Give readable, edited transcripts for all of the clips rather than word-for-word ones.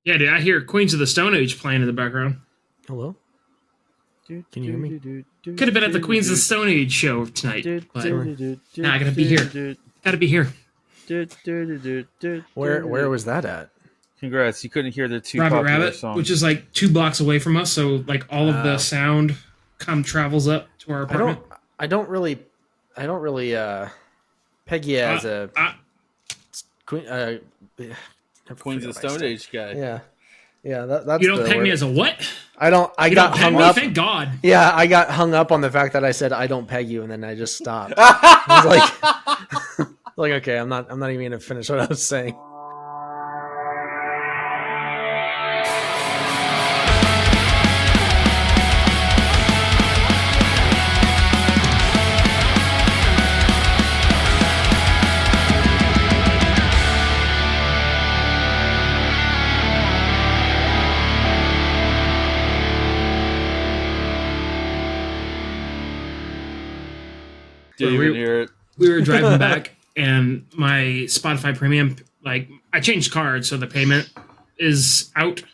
Yeah, dude, I hear Queens of the Stoneage playing in the background. Hello? Can you hear me? Could have been at the Queens of the Stoneage show tonight, but nah, I gotta be here. Gotta be here. Where was that at? Congrats, you couldn't hear the two Rabbit popular Rabbit, songs. which is like 2 blocks away from us, so like all of the sound travels up to our apartment. I don't really peg you as a queen. Queens of the Stone Age guy. Yeah. That's you don't peg me as a what? I don't. I you got don't hung peg up. Me? Thank God. Yeah, I got hung up on the fact that I said I don't peg you, and then I just stopped. I was like, okay, I'm not even gonna finish what I was saying. Didn't even hear it. We were driving back, and my Spotify Premium, like, I changed cards, so the payment is out.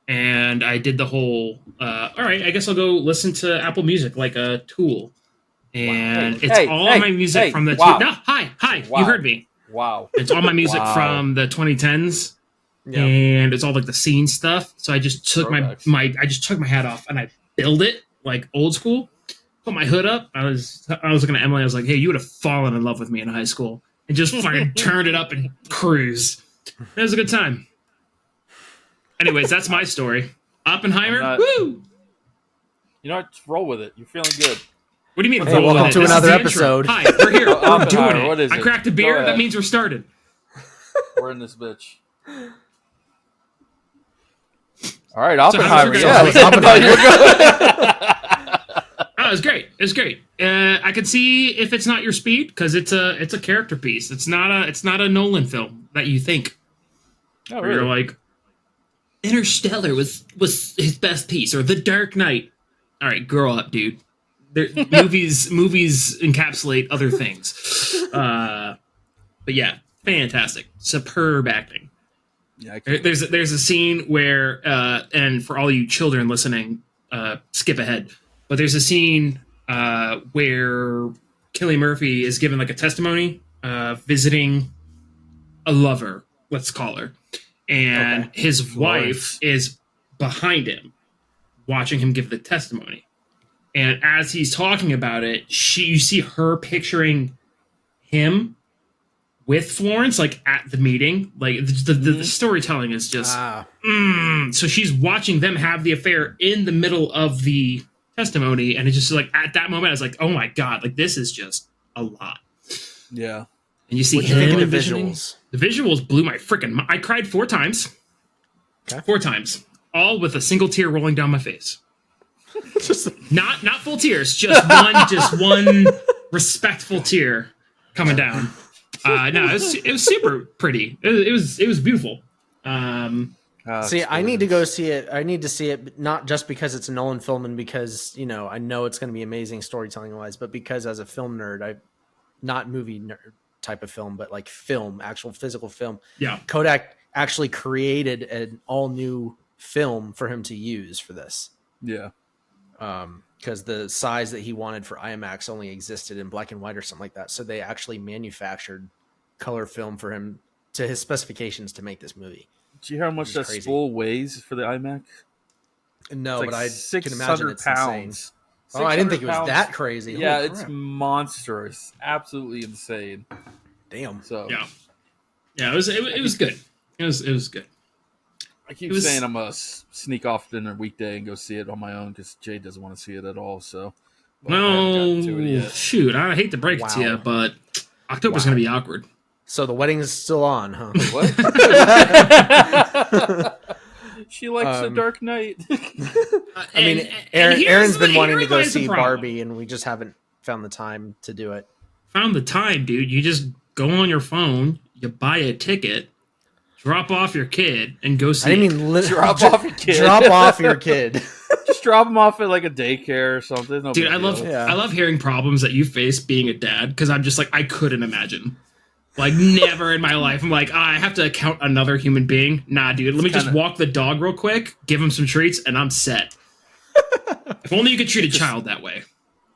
And I did the whole, all right, I guess I'll go listen to Apple Music like a tool. And it's all my music from the... Wow. No, hi, Wow. you heard me. Wow. It's all my music from the 2010s. Yep. And it's all like the scene stuff. So I just took I just took my hat off and I built it like old school. Put my hood up. I was looking at Emily. I was like, "Hey, you would have fallen in love with me in high school." And just fucking turned it up and cruise. It was a good time. Anyways, that's my story. Oppenheimer. Woo! You know what? Just roll with it. You're feeling good. What do you mean? Hey, welcome to another episode. Hi, we're here. We're doing it. What is it? I cracked a beer. That means we're started. We're in this bitch. All right, Oppenheimer. Oh, it was great. It was great. I could see if it's not your speed because it's a character piece. It's not a Nolan film that you think. Oh, really? You're like, Interstellar was his best piece, or The Dark Knight. All right, grow up, dude. Movies encapsulate other things. But yeah, fantastic, superb acting. Yeah, there's a scene where, and for all you children listening, skip ahead. But there's a scene where Cillian Murphy is given like a testimony, visiting a lover, let's call her, and his wife is behind him, watching him give the testimony. And as he's talking about it, you see her picturing him with Florence, like at the meeting. Like the storytelling is just. So she's watching them have the affair in the middle of the testimony, and it's just like at that moment I was like, oh my god, like this is just a lot. Yeah. And you see him in the visuals. The visuals blew my freaking I cried 4 times. Okay. 4 times, all with a single tear rolling down my face. Just not full tears, just one respectful tear coming down. No, it was super pretty. It was beautiful. I need to go see it. I need to see it not just because it's a Nolan film and because, I know it's going to be amazing storytelling wise, but because as a film nerd, not movie nerd type of film, but like film, actual physical film. Yeah. Kodak actually created an all new film for him to use for this. Yeah. Because the size that he wanted for IMAX only existed in black and white or something like that. So they actually manufactured color film for him to his specifications to make this movie. Do you hear how much that spool weighs for the iMac? No, like but I can imagine it's pounds. Insane. Oh, I didn't think it was that crazy. Yeah, it's monstrous. Absolutely insane. Damn. So yeah, it was good. It was good. I keep saying I'm gonna sneak off in a weekday and go see it on my own because Jay doesn't want to see it at all. So, well, shoot, I hate to break it to you, but October's gonna be awkward. So the wedding is still on, huh? What? She likes The Dark Knight. I mean, Aaron's been wanting to go see Barbie, and we just haven't found the time to do it. Found the time, dude. You just go on your phone, you buy a ticket, drop off your kid, and go see. Drop off your kid. Drop off your kid. Just drop him off at like a daycare or something. Dude, I love hearing problems that you face being a dad because I'm just like I couldn't imagine. Like, never in my life. I'm like, I have to count another human being. Nah, dude. Let me just walk the dog real quick, give him some treats, and I'm set. If only you could treat a child that way.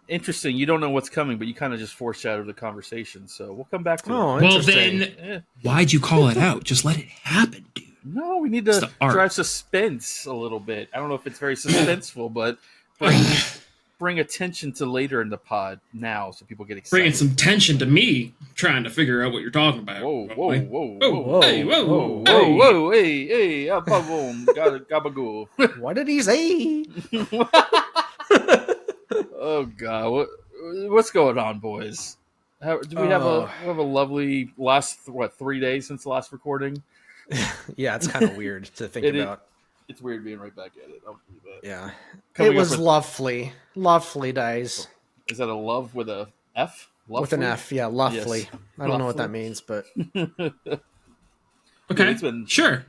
Interesting. You don't know what's coming, but you kind of just foreshadowed the conversation. So we'll come back to it. Well, then, why'd you call it out? Just let it happen, dude. No, we need to drive suspense a little bit. I don't know if it's very suspenseful, but bring attention to later in the pod now so people get excited. Bringing some tension to me trying to figure out what you're talking about. Whoa, hey, gabagool. What did he say? Oh, God. What's going on, boys? Do we have a lovely last, 3 days since the last recording? Yeah, it's kind of weird to think about. It's weird being right back at it. I'll believe that. Yeah. It was lovely. Lovely days. Is that a love with a F? Lovely? With an F, yeah, lovely. Yes. I don't know what that means, but... Okay, sure.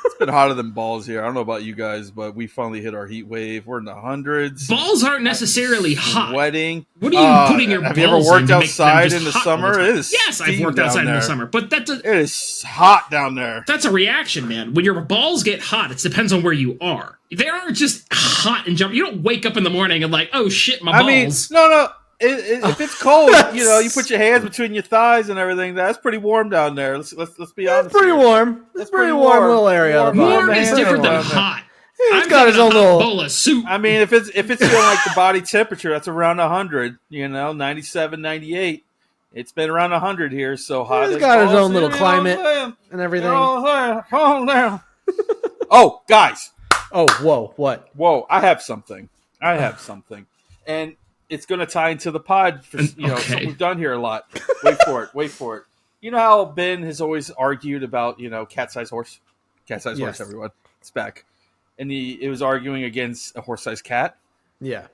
It's been hotter than balls here. I don't know about you guys, but we finally hit our heat wave. We're in the hundreds. Balls aren't necessarily hot. Sweating. What are you putting your balls in? Have you ever worked outside in the summer? It is yes, I've worked outside in the summer, but it is hot down there. That's a reaction, man. When your balls get hot, it depends on where you are. They aren't just hot and jump. You don't wake up in the morning and like, oh shit, my balls. No. If it's cold, you put your hands between your thighs and everything. That's pretty warm down there. Let's be honest. It's pretty warm. It's pretty warm little area. Warm is different than hot. He's got his own little bowl of soup. I mean, if it's feeling like the body temperature, that's around 100. 97, 98. It's been around 100 here, so hot. He's got his own little climate and everything. Calm down. Oh, guys. Oh, whoa, what? Whoa, I have something. And it's going to tie into the pod for something we've done here a lot. Wait for it. You know how Ben has always argued about, cat-sized horse? Cat-sized horse, everyone. It's back. And it was arguing against a horse-sized cat? Yeah.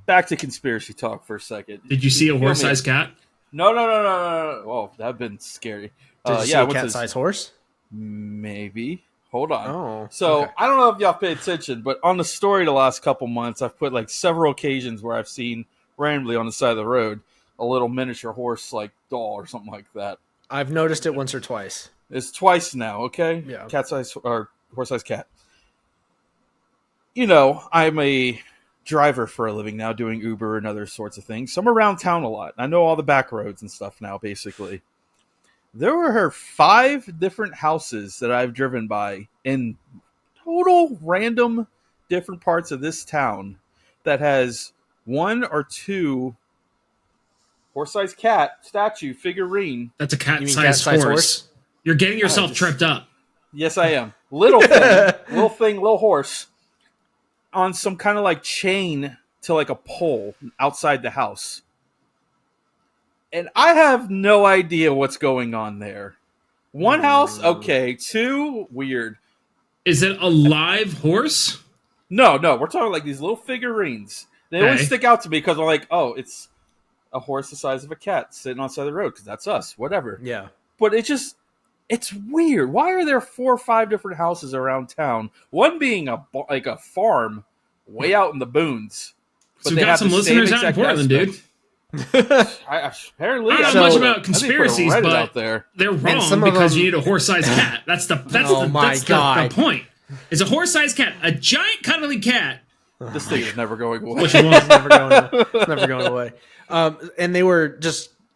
Back to conspiracy talk for a second. Did you see a horse-sized cat? No. Oh, that would have been scary. Did you see a cat-sized horse? Maybe. Hold on. Oh, so I don't know if y'all pay attention, but on the story the last couple months, I've put like several occasions where I've seen randomly on the side of the road a little miniature horse like doll or something like that. I've noticed it once or twice. It's twice now, okay? Yeah. Cat-sized or horse-sized cat. I'm a driver for a living now, doing Uber and other sorts of things. So I'm around town a lot. I know all the back roads and stuff now, basically. There were 5 different houses that I've driven by in total random different parts of this town that has 1 or 2 horse-sized cat statue figurine. That's a cat-sized horse. You're getting yourself tripped up. Yes, I am. Little horse on some kind of like chain to like a pole outside the house. And I have no idea what's going on there. 1 house, okay. 2, weird. Is it a live horse? No. We're talking like these little figurines. They always stick out to me because I'm like, oh, it's a horse the size of a cat sitting on the side of the road because that's us, whatever. Yeah. But it's weird. Why are there 4 or 5 different houses around town? One being a farm way out in the boons. But so we got some listeners out in Portland, dude. Apparently, I don't know much about conspiracies, but out there. They're wrong because you need a horse-sized cat. That's the point. It's a horse-sized cat, a giant cuddly cat. This thing is never going away. Which one? It's never going away. And they were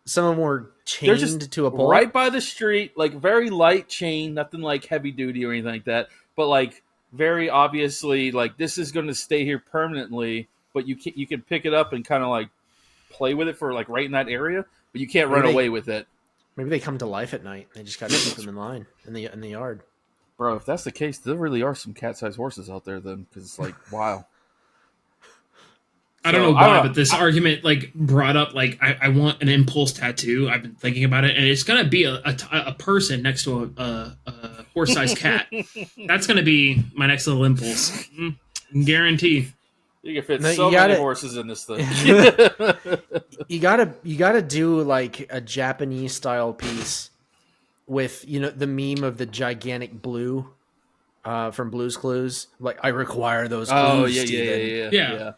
some of them were chained to a pole right by the street, like very light chain, nothing like heavy duty or anything like that, but like very obviously like this is going to stay here permanently. But you can pick it up and kind of like play with it for like right in that area, but you can't run away with it. Maybe they come to life at night. They just got to keep them in line in the yard. Bro, if that's the case, there really are some cat-sized horses out there then, because it's like, wow. I don't know why, but this argument like brought up like I want an impulse tattoo. I've been thinking about it, and it's gonna be a person next to a horse-sized cat. That's gonna be my next little impulse. Guarantee. You can fit many horses in this thing. You gotta do like a Japanese style piece with the meme of the gigantic blue from Blue's Clues. Like I require those clues. Oh yeah.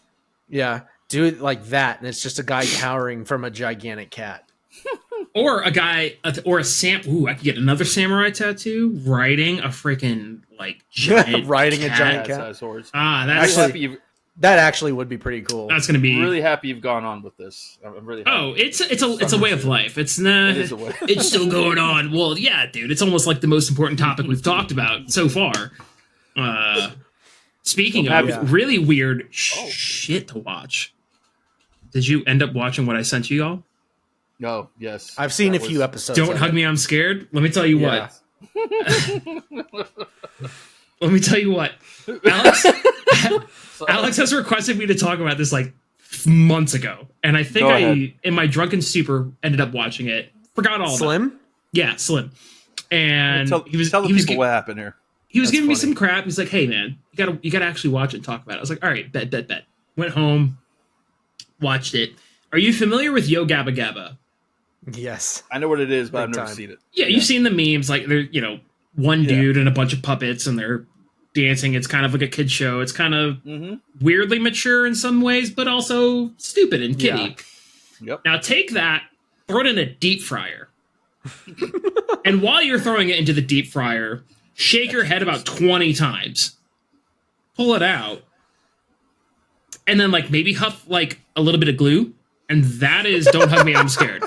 Yeah. Do it like that, and it's just a guy cowering from a gigantic cat. Or a guy, or a Ooh, I could get another samurai tattoo riding a freaking like giant riding cat. a giant cat. Horse. That's actually, that actually would be pretty cool. That's gonna be I'm really happy you've gone on with this. I'm really happy. Oh, it's a way of life. It's not. It is a way. It's still going on. Well, yeah, dude. It's almost like the most important topic we've talked about so far. Speaking of really weird shit to watch, did you end up watching what I sent you all? No, yes. I've seen a few episodes. Don't hug me, I'm scared. Let me tell you what. Let me tell you what. Alex has requested me to talk about this like months ago. And I think I, in my drunken stupor, ended up watching it. Forgot all Slim? about it. Yeah, Slim. And tell the people what happened here. He was giving me some crap. He's like, hey, man, you gotta actually watch it and talk about it. I was like, all right, bet. Went home, watched it. Are you familiar with Yo Gabba Gabba? Yes. I know what it is, but I've never seen it. Yeah, you've seen the memes. Like, they're, one dude and a bunch of puppets, and they're dancing. It's kind of like a kid show. It's kind of weirdly mature in some ways, but also stupid and kiddie. Yeah. Yep. Now take that, throw it in a deep fryer. And while you're throwing it into the deep fryer, shake your head about 20 times. Pull it out. And then maybe huff a little bit of glue. And that is Don't Hug Me, I'm Scared.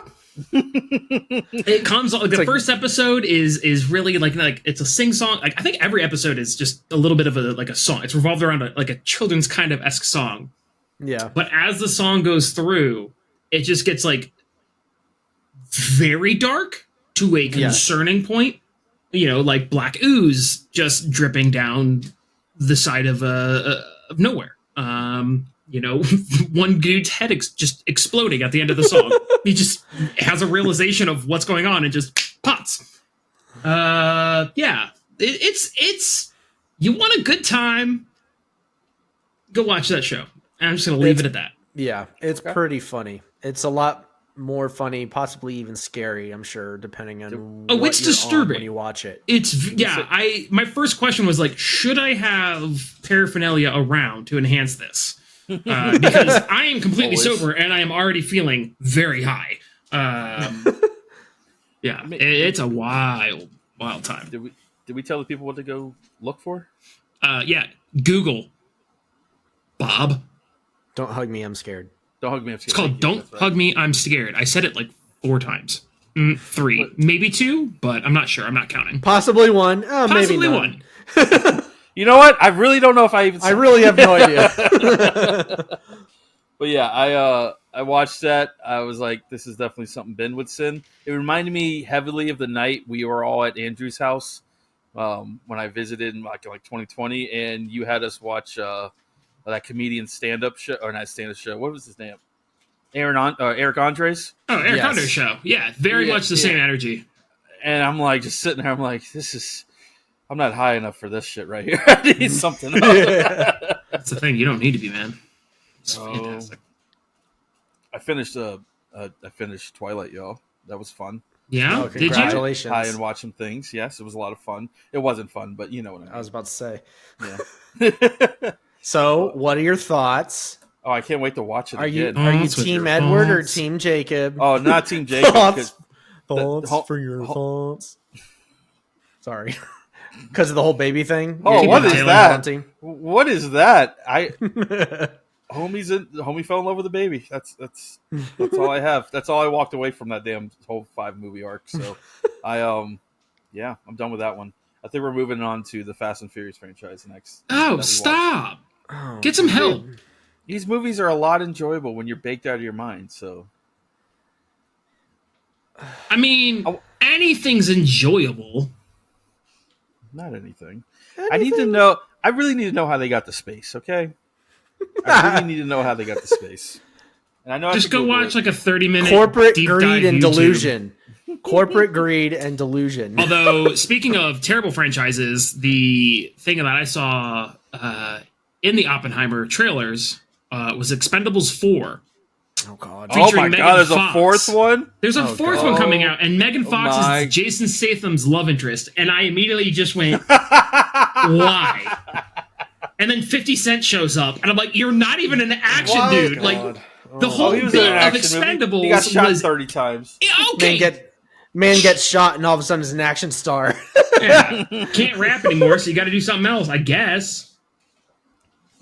It comes the first episode is really like it's a sing song. I think every episode is just a little bit of a song. It's revolved around a children's kind of esque song. Yeah. But as the song goes through, it just gets very dark to a concerning point. Like black ooze just dripping down the side of nowhere. One dude's head just exploding at the end of the song. He just has a realization of what's going on and just pops. It's you want a good time, go watch that show. And I'm just going to leave it at that. Yeah, it's pretty funny. It's a lot more funny, possibly even scary, I'm sure, depending on it's disturbing when you watch it. My first question was should I have paraphernalia around to enhance this? Because I am completely sober and I am already feeling very high. It's a wild time. Did we tell the people what to go look for? Google Bob. Don't Hug Me, I'm Scared. Don't Hug Me, I'm Scared. It's called Don't Hug Me, I'm Scared. I said it 4 times. 3, maybe 2, but I'm not sure. I'm not counting. Possibly 1. Possibly maybe 1. You know what? I really don't know if I even. I really have no idea. But yeah, I watched that. I was like, this is definitely something Ben would send. It reminded me heavily of the night we were all at Andrew's house when I visited in like 2020, and you had us watch that comedian stand-up show, or not stand-up show. What was his name? Eric Andres. Oh, Eric Andres show. Yeah, very much the same energy. And I'm just sitting there. I'm like, I'm not high enough for this shit right here. I need something else. That's the thing. You don't need to be, man. It's fantastic. I finished Twilight, y'all. That was fun. Yeah, did you? Congratulations. High and watch some things. Yes, it was a lot of fun. It wasn't fun, but you know what I mean. I was about to say. Yeah. So, what are your thoughts? Oh, I can't wait to watch it again. Are you Team Edward or Team Jacob? Oh, not Team Jacob. Thoughts for your thoughts. Sorry. Because of the whole baby thing. Oh, what is that? What is that? Homie fell in love with a baby. That's all I have. That's all I walked away from that damn whole 5 movie arc. So I'm done with that one. I think we're moving on to the Fast and Furious franchise next. Oh, stop! Get some help. These movies are a lot enjoyable when you're baked out of your mind. So, I mean, anything's enjoyable. Not anything. I need to know. I really need to know how they got to space. Okay, I really need to know how they got to space. And I know just go watch a 30-minute corporate deep greed dive and YouTube. Delusion. Corporate greed and delusion. Although, speaking of terrible franchises, the thing that I saw in the Oppenheimer trailers was Expendables 4. Oh, God. Oh, my God. There's a 4th one? There's a 4th one coming out, and Megan Fox is Jason Statham's love interest. And I immediately just went, why? and then 50 Cent shows up, and I'm like, you're not even an action What? dude. God. Like the whole he was bit in an of action movie. Expendables He got shot was 30 times. Yeah, okay. Man gets shot, and all of a sudden is an action star. Yeah. Can't rap anymore, so you got to do something else, I guess.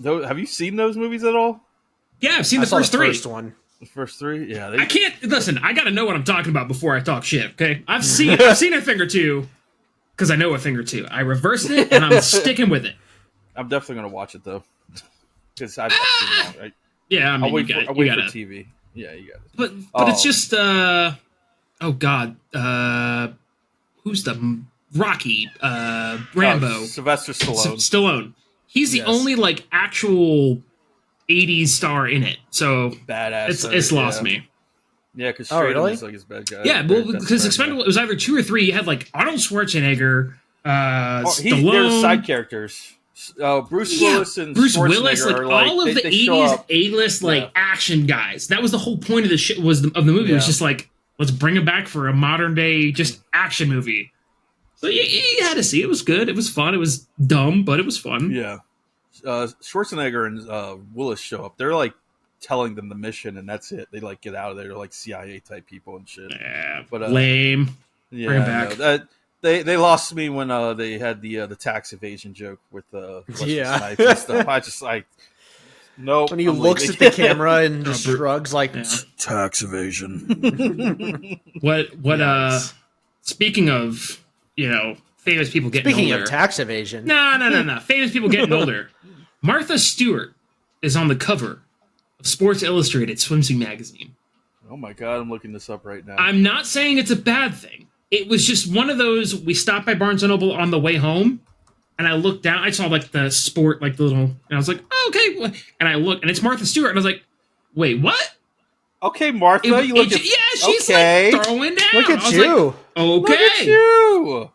Have you seen those movies at all? Yeah, I've seen the first three. First one. The first three? Yeah. I can't listen. I got to know what I'm talking about before I talk shit. Okay, I've seen a thing or two because I know a thing or two. I reversed it, and I'm sticking with it. I'm definitely gonna watch it though, because I've seen it all, right? Yeah, I mean, I'll wait you for gotta. TV. Yeah, you got it. But it's just oh god, who's the Rocky Rambo? Sylvester Stallone. Stallone. He's the only like actual 80s star in it, so badass. It's lost me. Yeah, because really? was like his bad guy. Yeah, well, because Expendable, it was either 2 or 3. You had like Arnold Schwarzenegger, Stallone. They're side characters. Bruce Willis and Bruce Schwarzenegger Willis, like all of the 80s A-list like action guys. That was the whole point of the shit of the movie. It was just like, let's bring him back for a modern day just action movie. So you had to see. It was good. It was fun. It was dumb, but it was fun. Yeah. Schwarzenegger and Willis show up. They're like telling them the mission, and that's it. They like get out of there. They're like CIA type people and shit. Yeah, but lame. Yeah, bring him back. They lost me when they had the tax evasion joke with Wesley Snipes and stuff. I just like nope. When he looks at the camera and just shrugs like tax evasion. What? Nice. Speaking of famous people getting older. Speaking of tax evasion. No. Famous people getting older. Martha Stewart is on the cover of Sports Illustrated swimsuit magazine. Oh my god, I'm looking this up right now. I'm not saying it's a bad thing. It was just one of those, we stopped by Barnes & Noble on the way home, and I looked down, I saw like the sport, like the little, and I was like, oh, okay. And I looked, and it's Martha Stewart, and I was like, wait, what? Okay, Martha, you look at... Yeah, she's okay. like throwing down. Look at you. Like, okay. Look at you.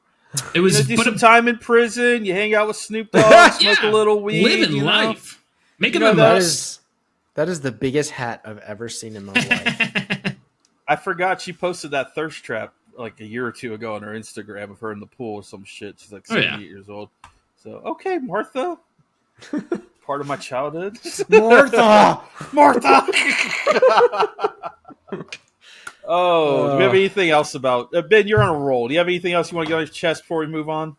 It was do some time in prison. You hang out with Snoop Dogg, smoke a little weed, living life, making the most. That is the biggest hat I've ever seen in my life. I forgot she posted that thirst trap like a year or two ago on her Instagram of her in the pool or some shit. She's like 78 years old. So okay, Martha, part of my childhood. Martha. Oh, do we have anything else about Ben? You're on a roll. Do you have anything else you want to get on your chest before we move on?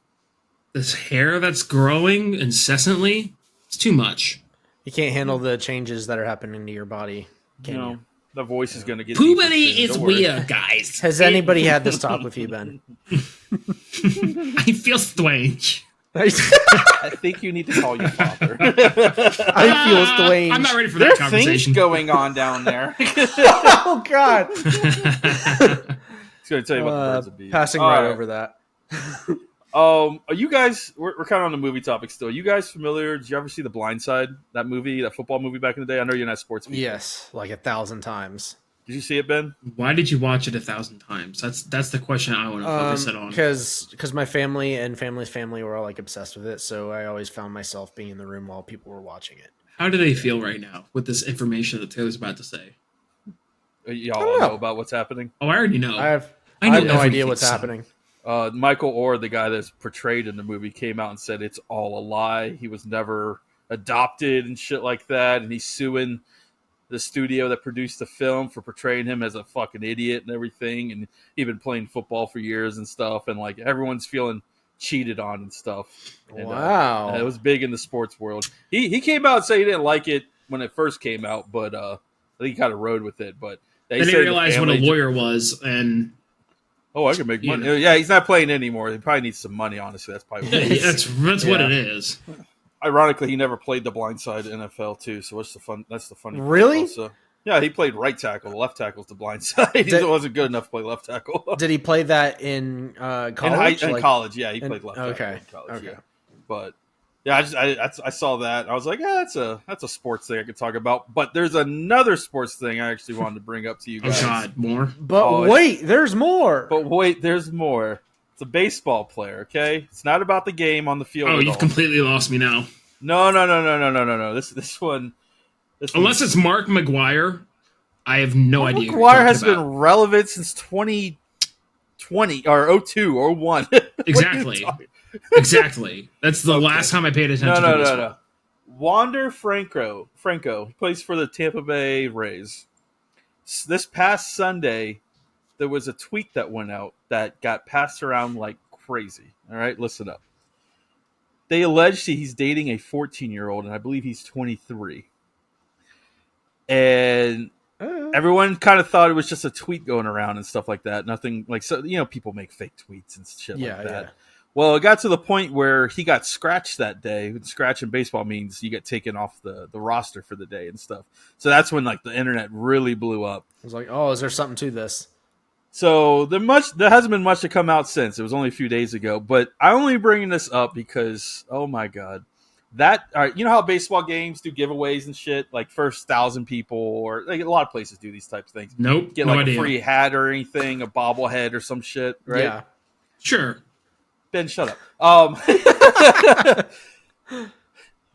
This hair that's growing incessantly, it's too much. You can't handle the changes that are happening to your body. Can you? The voice is going to get puberty is weird, guys. Has anybody had this talk with you, Ben? I feel strange. I think you need to call your father. I feel strange. I'm not ready for that conversation. Things going on down there. Oh God! He's going to tell you about the birds of bees. Passing right over that. Are you guys? We're kind of on the movie topic still. Are you guys familiar? Did you ever see The Blind Side? That movie, that football movie back in the day. I know you're not sports people. Yes, like 1,000 times. Did you see it, Ben? Why did you watch it 1,000 times? That's the question I want to focus it on. Because my family and family's family were all like obsessed with it, so I always found myself being in the room while people were watching it. How do they feel right now with this information that Taylor's about to say? Y'all know about what's happening? Oh, I already know. I have no idea what's happening. Michael Orr, the guy that's portrayed in the movie, came out and said it's all a lie. He was never adopted and shit like that, and he's suing the studio that produced the film for portraying him as a fucking idiot and everything, and he'd been playing football for years and stuff, and like everyone's feeling cheated on and stuff. And, wow. It was big in the sports world. He came out and said he didn't like it when it first came out, but I think he kind of rode with it. But then he realized what a lawyer was, and I can make money. Yeah, he's not playing anymore. He probably needs some money, honestly. That's probably what it is. That's what it is. Ironically, he never played the blind side in NFL too. So what's the fun? That's the funny. Really? Also. Yeah, he played right tackle. The left tackle's the blind side. He wasn't good enough to play left tackle. Did he play that in college? In college, yeah, he played left tackle. Okay, in college, okay. Yeah. But yeah, I saw that. I was like, that's a sports thing I could talk about. But there's another sports thing I actually wanted to bring up to you guys. Oh God, more. But wait, there's more. But wait, there's more. It's a baseball player. Okay, it's not about the game on the field. Oh, you've completely lost me now. No. This one. Unless it's Mark McGwire, I have no idea. McGwire has been relevant since 2020 or 02 or 01. Exactly. Exactly. That's the last time I paid attention to this. Wander Franco plays for the Tampa Bay Rays. This past Sunday, there was a tweet that went out that got passed around like crazy. All right, listen up. They alleged he's dating a 14-year-old, and I believe he's 23. And everyone kind of thought it was just a tweet going around and stuff like that. Nothing like, so, people make fake tweets and shit like that. Yeah. Well, it got to the point where he got scratched that day. Scratch in baseball means you get taken off the roster for the day and stuff. So that's when like the internet really blew up. I was like, oh, is there something to this? So there hasn't been much to come out since. It was only a few days ago. But I'm only bringing this up because, oh my God. All right, you know how baseball games do giveaways and shit? Like first 1,000 people, or like a lot of places do these types of things. Nope. Get like a free hat or anything, a bobblehead or some shit, right? Yeah. Sure. Ben, shut up.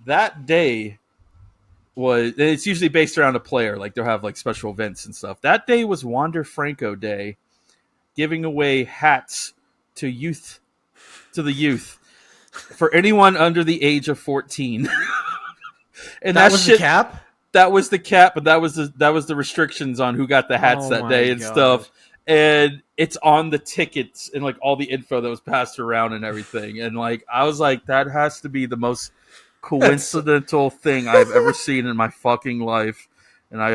That day it's usually based around a player. Like they'll have like special events and stuff. That day was Wander Franco Day, giving away hats to the youth for anyone under the age of 14. And that was the cap? That was the cap, but that was the restrictions on who got the hats that day and stuff. And it's on the tickets and like all the info that was passed around and everything. And like I was like, that has to be the most coincidental thing I've ever seen in my fucking life. And I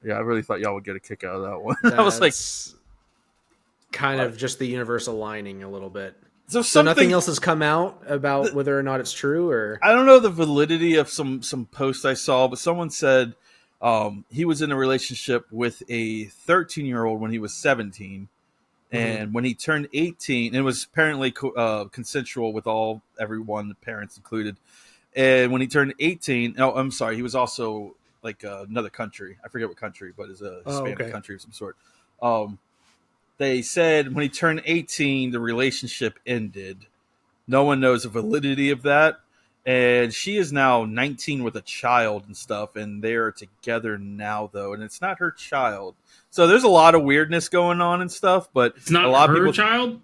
really thought y'all would get a kick out of that one. I was like, kind of just the universe aligning a little bit. So nothing else has come out about whether or not it's true, or I don't know the validity of some post I saw, but someone said he was in a relationship with a 13-year-old when he was 17, and when he turned 18, it was apparently consensual with everyone, the parents included. And when he turned 18, he was also like another country. I forget what country, but it's a Hispanic country of some sort. They said when he turned 18, the relationship ended. No one knows the validity of that. And she is now 19 with a child and stuff, and they're together now, though, and it's not her child. So there's a lot of weirdness going on and stuff, but it's not a lot her of people, child?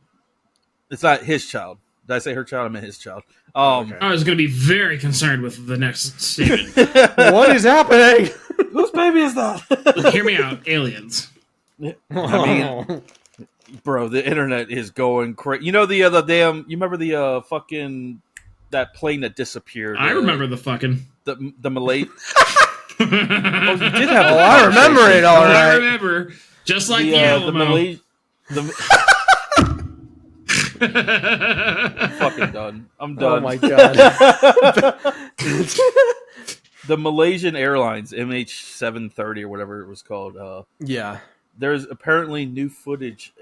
It's not his child. Did I say her child? I meant his child. I was going to be very concerned with the next statement. What is happening? Whose baby is that? Hear me out. Aliens. I mean, bro, the internet is going crazy. You know the damn. You remember the fucking that plane that disappeared? I remember the fucking the Malay. You did have. Oh, I remember it all right. I remember, just like the Alamo. I'm fucking done. I'm done. Oh my god. The Malaysian Airlines MH730 or whatever it was called. Yeah. There's apparently new footage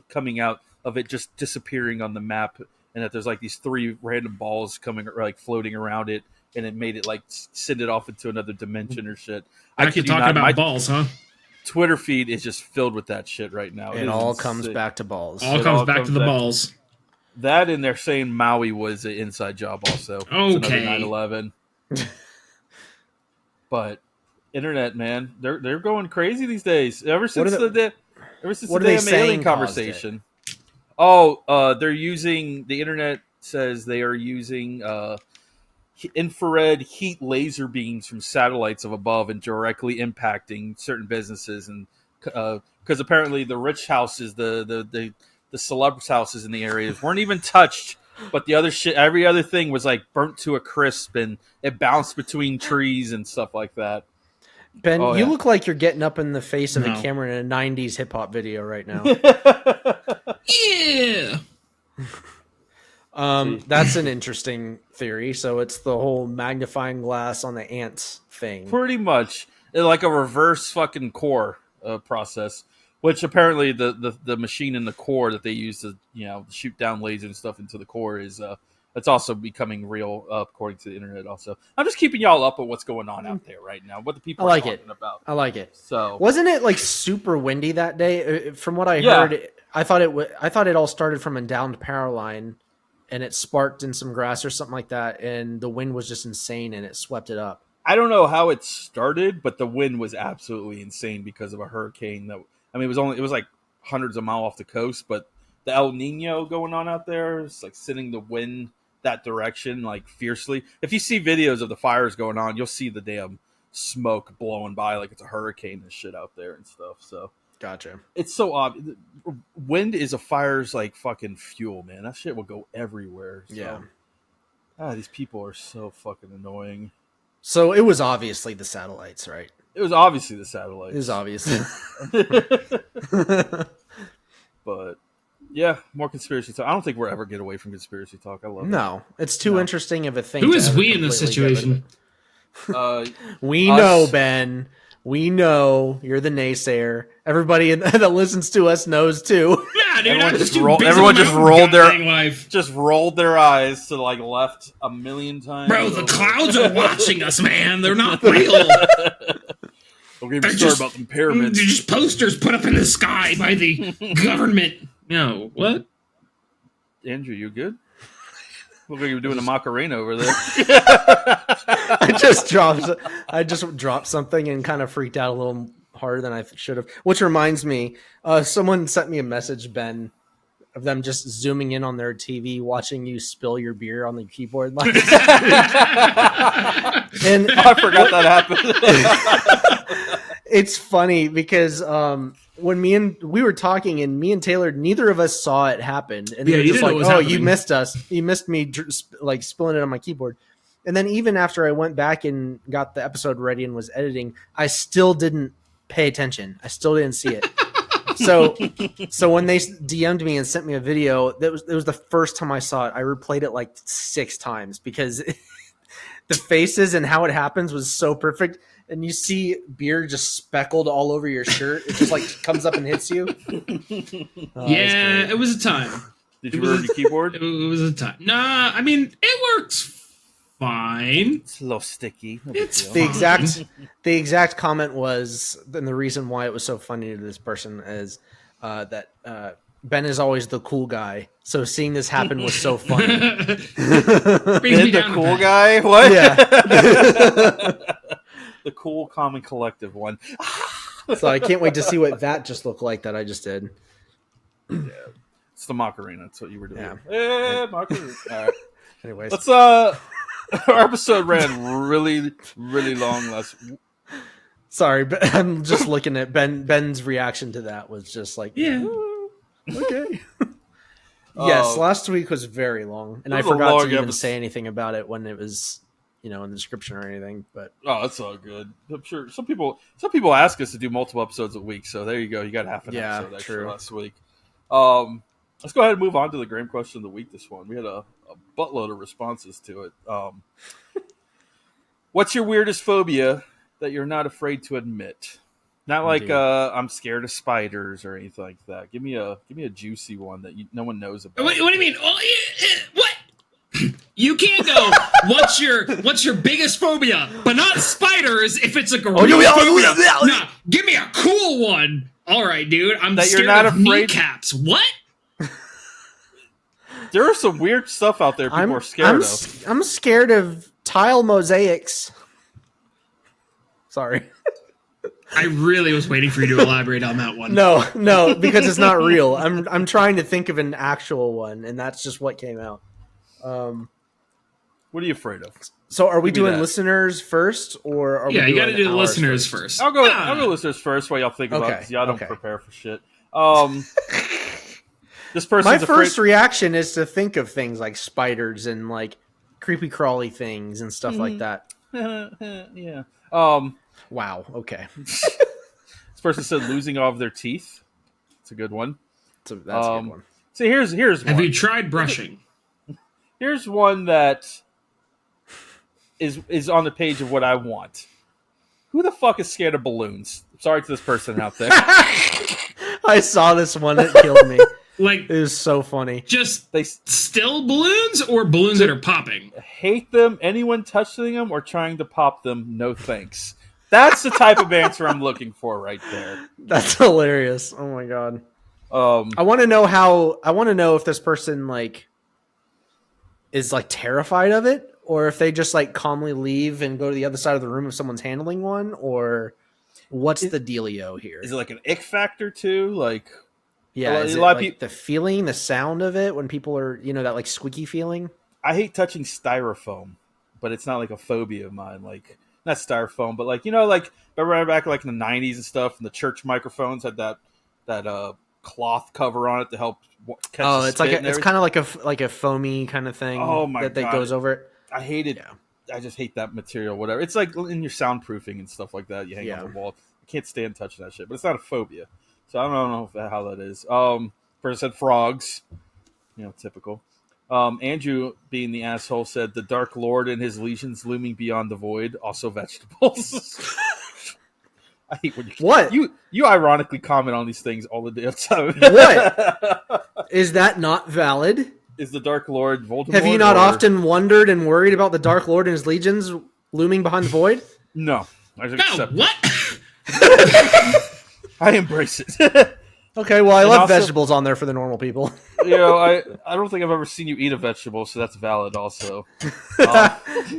coming out of it just disappearing on the map, and that there's like these 3 random balls coming like floating around it, and it made it like send it off into another dimension or shit. I keep talking about balls, huh? Twitter feed is just filled with that shit right now. It all comes back to balls. All comes back to the balls. That, and they're saying Maui was an inside job also. Okay. 9/11. But internet, man, they're going crazy these days. Ever since the damn alien conversation. They're using the internet says they are using infrared heat laser beams from satellites of above and directly impacting certain businesses, and because apparently the rich houses, the celebs houses in the areas weren't even touched, but the other shit, every other thing was like burnt to a crisp, and it bounced between trees and stuff like that. Ben, you look like you're getting up in the face of the camera in a 90s hip hop video right now. Yeah. That's an interesting theory. So it's the whole magnifying glass on the ants thing. Pretty much. Like a reverse fucking core process, which apparently the machine in the core that they use to, shoot down lasers and stuff into the core is it's also becoming real according to the internet also. I'm just keeping y'all up on what's going on out there right now, what the people are talking about. I like it. So wasn't it like super windy that day? From what I heard, I thought it all started from a downed power line, and it sparked in some grass or something like that, and the wind was just insane and it swept it up. I don't know how it started, but the wind was absolutely insane because of a hurricane. It was like hundreds of miles off the coast, but the El Nino going on out there is like sending the wind that direction like fiercely. If you see videos of the fires going on, you'll see the damn smoke blowing by like it's a hurricane and shit out there and stuff. So gotcha. It's so obvious. Wind is a fire's like fucking fuel, man. That shit will go everywhere. So. Yeah. These people are so fucking annoying. So it was obviously the satellites, right? It was obviously the satellites. It was obvious. But yeah, more conspiracy talk. I don't think we'll ever get away from conspiracy talk. I love it. No, it's too interesting of a thing. Who is we in this situation? We know, Ben. We know you're the naysayer. Everybody that listens to us knows too. Yeah, dude. Everyone just rolled their eyes to like left a million times. Bro, the clouds are watching us, man. They're not real. Don't get me started about the pyramids. They're just posters put up in the sky by the government. No, what? Andrew, you good? Look like you're doing a Macarena over there. I just dropped something and kind of freaked out a little harder than I should have. Which reminds me, someone sent me a message, Ben, of them just zooming in on their TV, watching you spill your beer on the keyboard. And I forgot that happened. It's funny because when we were talking and me and Taylor, neither of us saw it happen. And they were just like, oh, you missed us. You missed me like spilling it on my keyboard. And then even after I went back and got the episode ready and was editing, I still didn't pay attention. I still didn't see it. So when they DM'd me and sent me a video, it was the first time I saw it. I replayed it like 6 times because the faces and how it happens was so perfect. And you see beer just speckled all over your shirt. It just like comes up and hits you. Yeah, it was a time. Did you ruin your keyboard? It was a time. Nah, I mean, it works fine. It's a little sticky. It's the exact comment was, and the reason why it was so funny to this person is that Ben is always the cool guy. So seeing this happen was so funny. Ben the cool guy? What? Yeah. The cool, calm, and collective one. So I can't wait to see what that just looked like that I just did. Yeah. It's the Macarena. That's what you were doing. Yeah. Hey, Macarena. All right. Anyways. Let's, our episode ran really, really long last. Sorry, but I'm just looking at Ben's reaction to that was just like, yeah. Okay. Yes, last week was very long, and I forgot to even say anything about it when it was, in the description or anything. But that's all good. I'm sure some people ask us to do multiple episodes a week, so there you go. You got half an episode extra last week. Let's go ahead and move on to the Graham question of the week. This one we had a buttload of responses to it. What's your weirdest phobia that you're not afraid to admit? Not like I'm scared of spiders or anything like that. Give me a juicy one that no one knows about. What do you mean? What? You can't go. What's your biggest phobia? But not spiders. If it's like a real phobia. Nah, give me a cool one. All right, dude. I'm that scared you're not of afraid. Kneecaps. What? There is some weird stuff out there people are scared of. I'm scared of tile mosaics. Sorry. I really was waiting for you to elaborate on that one. No, because it's not real. I'm trying to think of an actual one, and that's just what came out. What are you afraid of? So are we doing listeners first, or are we you got to do the listeners first. I'll go listeners first while y'all think about it, because y'all don't prepare for shit. This person's my first reaction is to think of things like spiders and like creepy crawly things and stuff like that. Yeah. Wow. Okay. This person said losing all of their teeth. It's a good one. That's a good one. So here's one. Have you tried brushing? Here's one that is on the page of what I want. Who the fuck is scared of balloons? Sorry to this person out there. I saw this one. It killed me. It was so funny. Just still balloons or balloons that are popping? Hate them. Anyone touching them or trying to pop them? No thanks. That's the type of answer I'm looking for right there. That's hilarious. Oh my god. I want to know if this person is terrified of it, or if they just calmly leave and go to the other side of the room if someone's handling one, or what's the dealio here? Is it an ick factor too? Yeah, is it the feeling, the sound of it when people are, that squeaky feeling? I hate touching styrofoam, but it's not like a phobia of mine. Like not styrofoam, but like like remember back like in the '90s and stuff, and the church microphones had that cloth cover on it to help catch. Oh, it's it's kind of like a foamy kind of thing. Oh my that goes over it. I hate it. Yeah. I just hate that material. Whatever. It's like in your soundproofing and stuff like that. You hang on the wall. I can't stand touching that shit. But it's not a phobia, so I don't know how that is. First said frogs. Typical. Andrew, being the asshole, said the Dark Lord and his legions looming beyond the void. Also vegetables. I hate when you ironically comment on these things all the damn time. What? Is that not valid? Is the Dark Lord Voldemort? Have you not often wondered and worried about the Dark Lord and his legions looming behind the void? No. I accept what? I embrace it. Okay, well, I left vegetables on there for the normal people. I don't think I've ever seen you eat a vegetable, so that's valid also.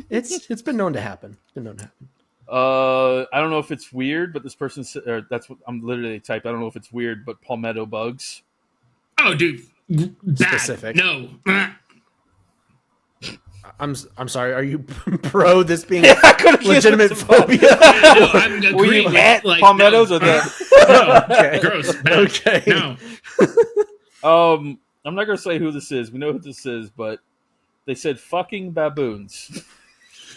It's been known to happen. I don't know if it's weird, but this person said, or that's what I'm literally typed. I don't know if it's weird, but palmetto bugs. Oh, dude. Bad. Specific. No. I'm sorry. Are you pro this being legitimate phobia? No, I'm agreeing. Were you at palmettos or that? No. Okay. Gross. Bad. Okay. No. I'm not gonna say who this is. We know who this is, but they said fucking baboons.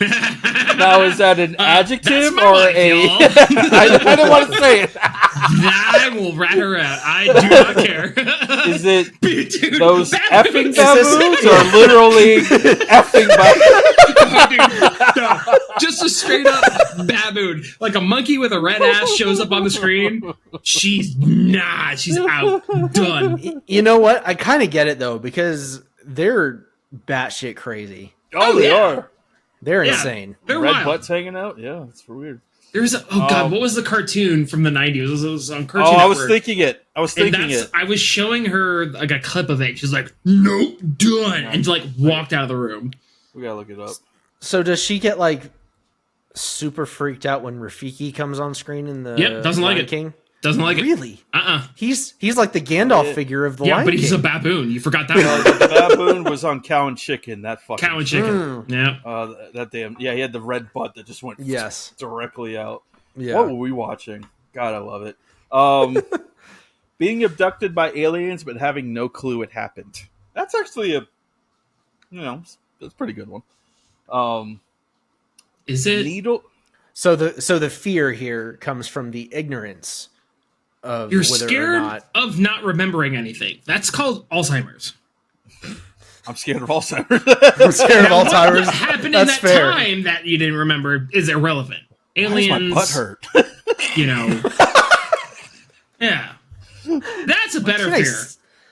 Now, is that an adjective or wife, I don't want to say it. I will rat her out. I do not care. Is it Dude, those effing baboons baboons or literally effing baboons? No, just a straight up baboon. Like a monkey with a red ass shows up on the screen. She's out. Done. You know what? I kind of get it, though, because they're batshit crazy. Oh, they are. They're insane. They're red wild. butts hanging out. Yeah, it's for weird. There's God, what was the cartoon from the 90s? It was on Cartoon Network. I was thinking it. I was showing her like a clip of it. She's like, "Nope, done," and like walked out of the room. We gotta look it up. So does she get like super freaked out when Rafiki comes on screen in the doesn't like Lion it. King? Doesn't like it. Really? He's like the Gandalf figure of the Lion but he's King. a baboon. You forgot that one. The baboon was on Cow and Chicken. That fucking Cow and Chicken. Yeah. That damn. Yeah, he had the red butt that just went directly out. Yeah. What were we watching? God, I love it. Being abducted by aliens but having no clue it happened. That's actually that's a pretty good one. Is it needle? So the fear here comes from the ignorance of you're whether scared or not... of not remembering anything. That's called Alzheimer's. I'm scared of Alzheimer's. I'm scared of Alzheimer's. What happened in that time that you didn't remember is irrelevant. Aliens. My butt hurt. Yeah. That's a better fear.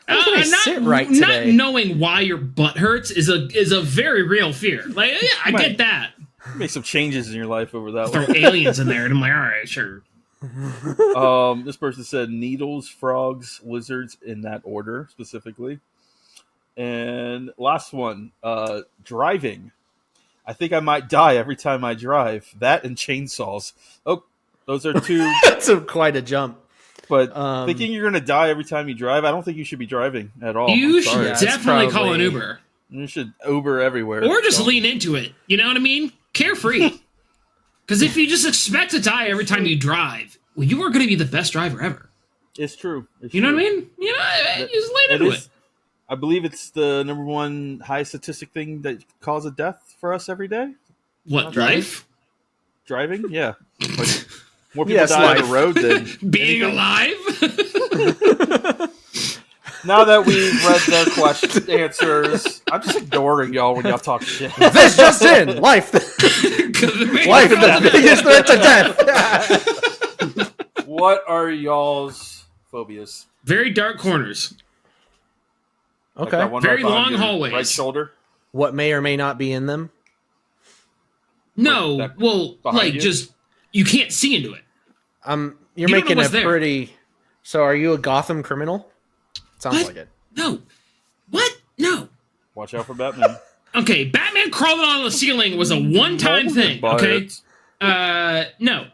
Not knowing why your butt hurts is a very real fear. Like, yeah, I get that. Make some changes in your life over that. Throw aliens in there, and I'm like, all right, sure. This person said needles, frogs, lizards in that order specifically. And last one, driving. I think I might die every time I drive. That and chainsaws. Oh, those are two. That's quite a jump. But thinking you're going to die every time you drive, I don't think you should be driving at all. You should definitely call an Uber. You should Uber everywhere. Or just lean into it. You know what I mean? Carefree. Because if you just expect to die every time you drive, well, you are going to be the best driver ever. It's true. You know what I mean? You just lean into it. I believe it's the number one highest statistic thing that causes a death for us every day. What, life? Driving? Yeah. Like, more people die on the road than being alive. Now that we've read their answers, I'm just ignoring y'all when y'all talk shit. This just in: life is the biggest threat to death. What are y'all's phobias? Very dark corners. Okay. Like very long hallways. Right shoulder. What may or may not be in them? No, just you can't see into it. You're making a pretty. So, are you a Gotham criminal? Sounds like it. No. What? No. Watch out for Batman. Okay, Batman crawling on the ceiling was a one-time thing. Okay. No.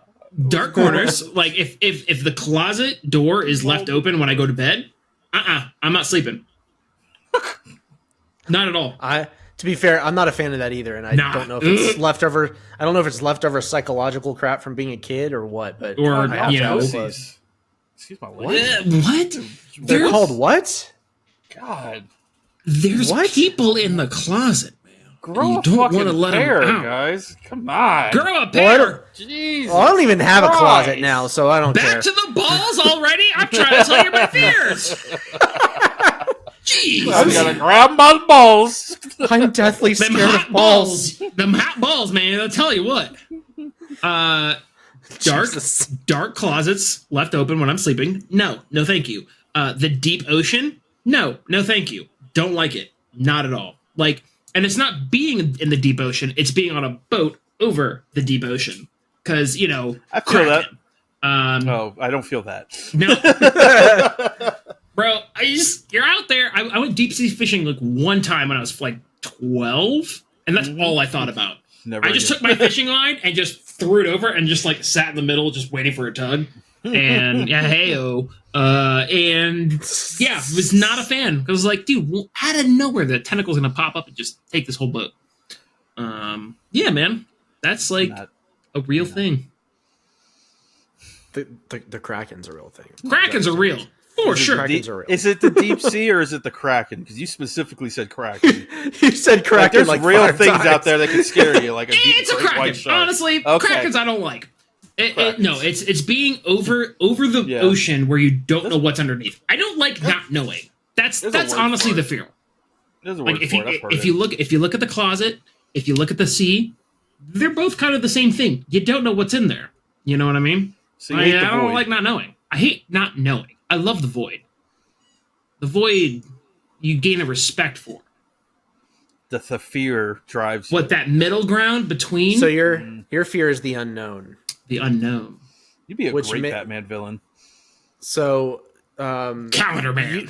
Dark corners. Like if the closet door is left open when I go to bed, I'm not sleeping. Not at all. To be fair, I'm not a fan of that either, and I don't know if it's leftover. I don't know if it's leftover psychological crap from being a kid or what. But excuse my language. What? They're called what? God, there's people in the closet, man. Grow a fucking pair, guys. Come on, grow a pair. Jeez. Well, I don't even have a closet now, so I don't care. Back to the balls already. I'm trying to tell you my fears. Jeez. I'm gonna grab him by the balls. I'm deathly scared of balls. Them hot balls, man. I'll tell you what. Dark closets left open when I'm sleeping. No, thank you. The deep ocean. No, thank you. Don't like it. Not at all. Like, and it's not being in the deep ocean. It's being on a boat over the deep ocean. Because, I feel that. No, I don't feel that. No. Bro, you're out there. I went deep sea fishing like one time when I was like 12, and that's all I thought about. I just took my fishing line and just threw it over and just like sat in the middle just waiting for a tug. And was not a fan. I was like, dude, out of nowhere the tentacle's gonna pop up and just take this whole boat. Yeah, man. That's like a real thing. The Kraken's a real thing. Krakens are real. For sure. Is it the deep sea or is it the Kraken? Because you specifically said Kraken. You said Kraken. There's real things out there that can scare you, like a deep it's a Kraken. white shark. Honestly, Krakens I don't like. It's being over the ocean where you don't know what's underneath. I don't like not knowing. That's honestly the fear. Like if you look at the closet, if you look at the sea, they're both kind of the same thing. You don't know what's in there. You know what I mean? So I don't like not knowing. I hate not knowing. I love the void. The void you gain a respect for. The fear drives what that middle ground between. So your fear is the unknown. The unknown. You'd be a great Batman villain. So Calendar Man.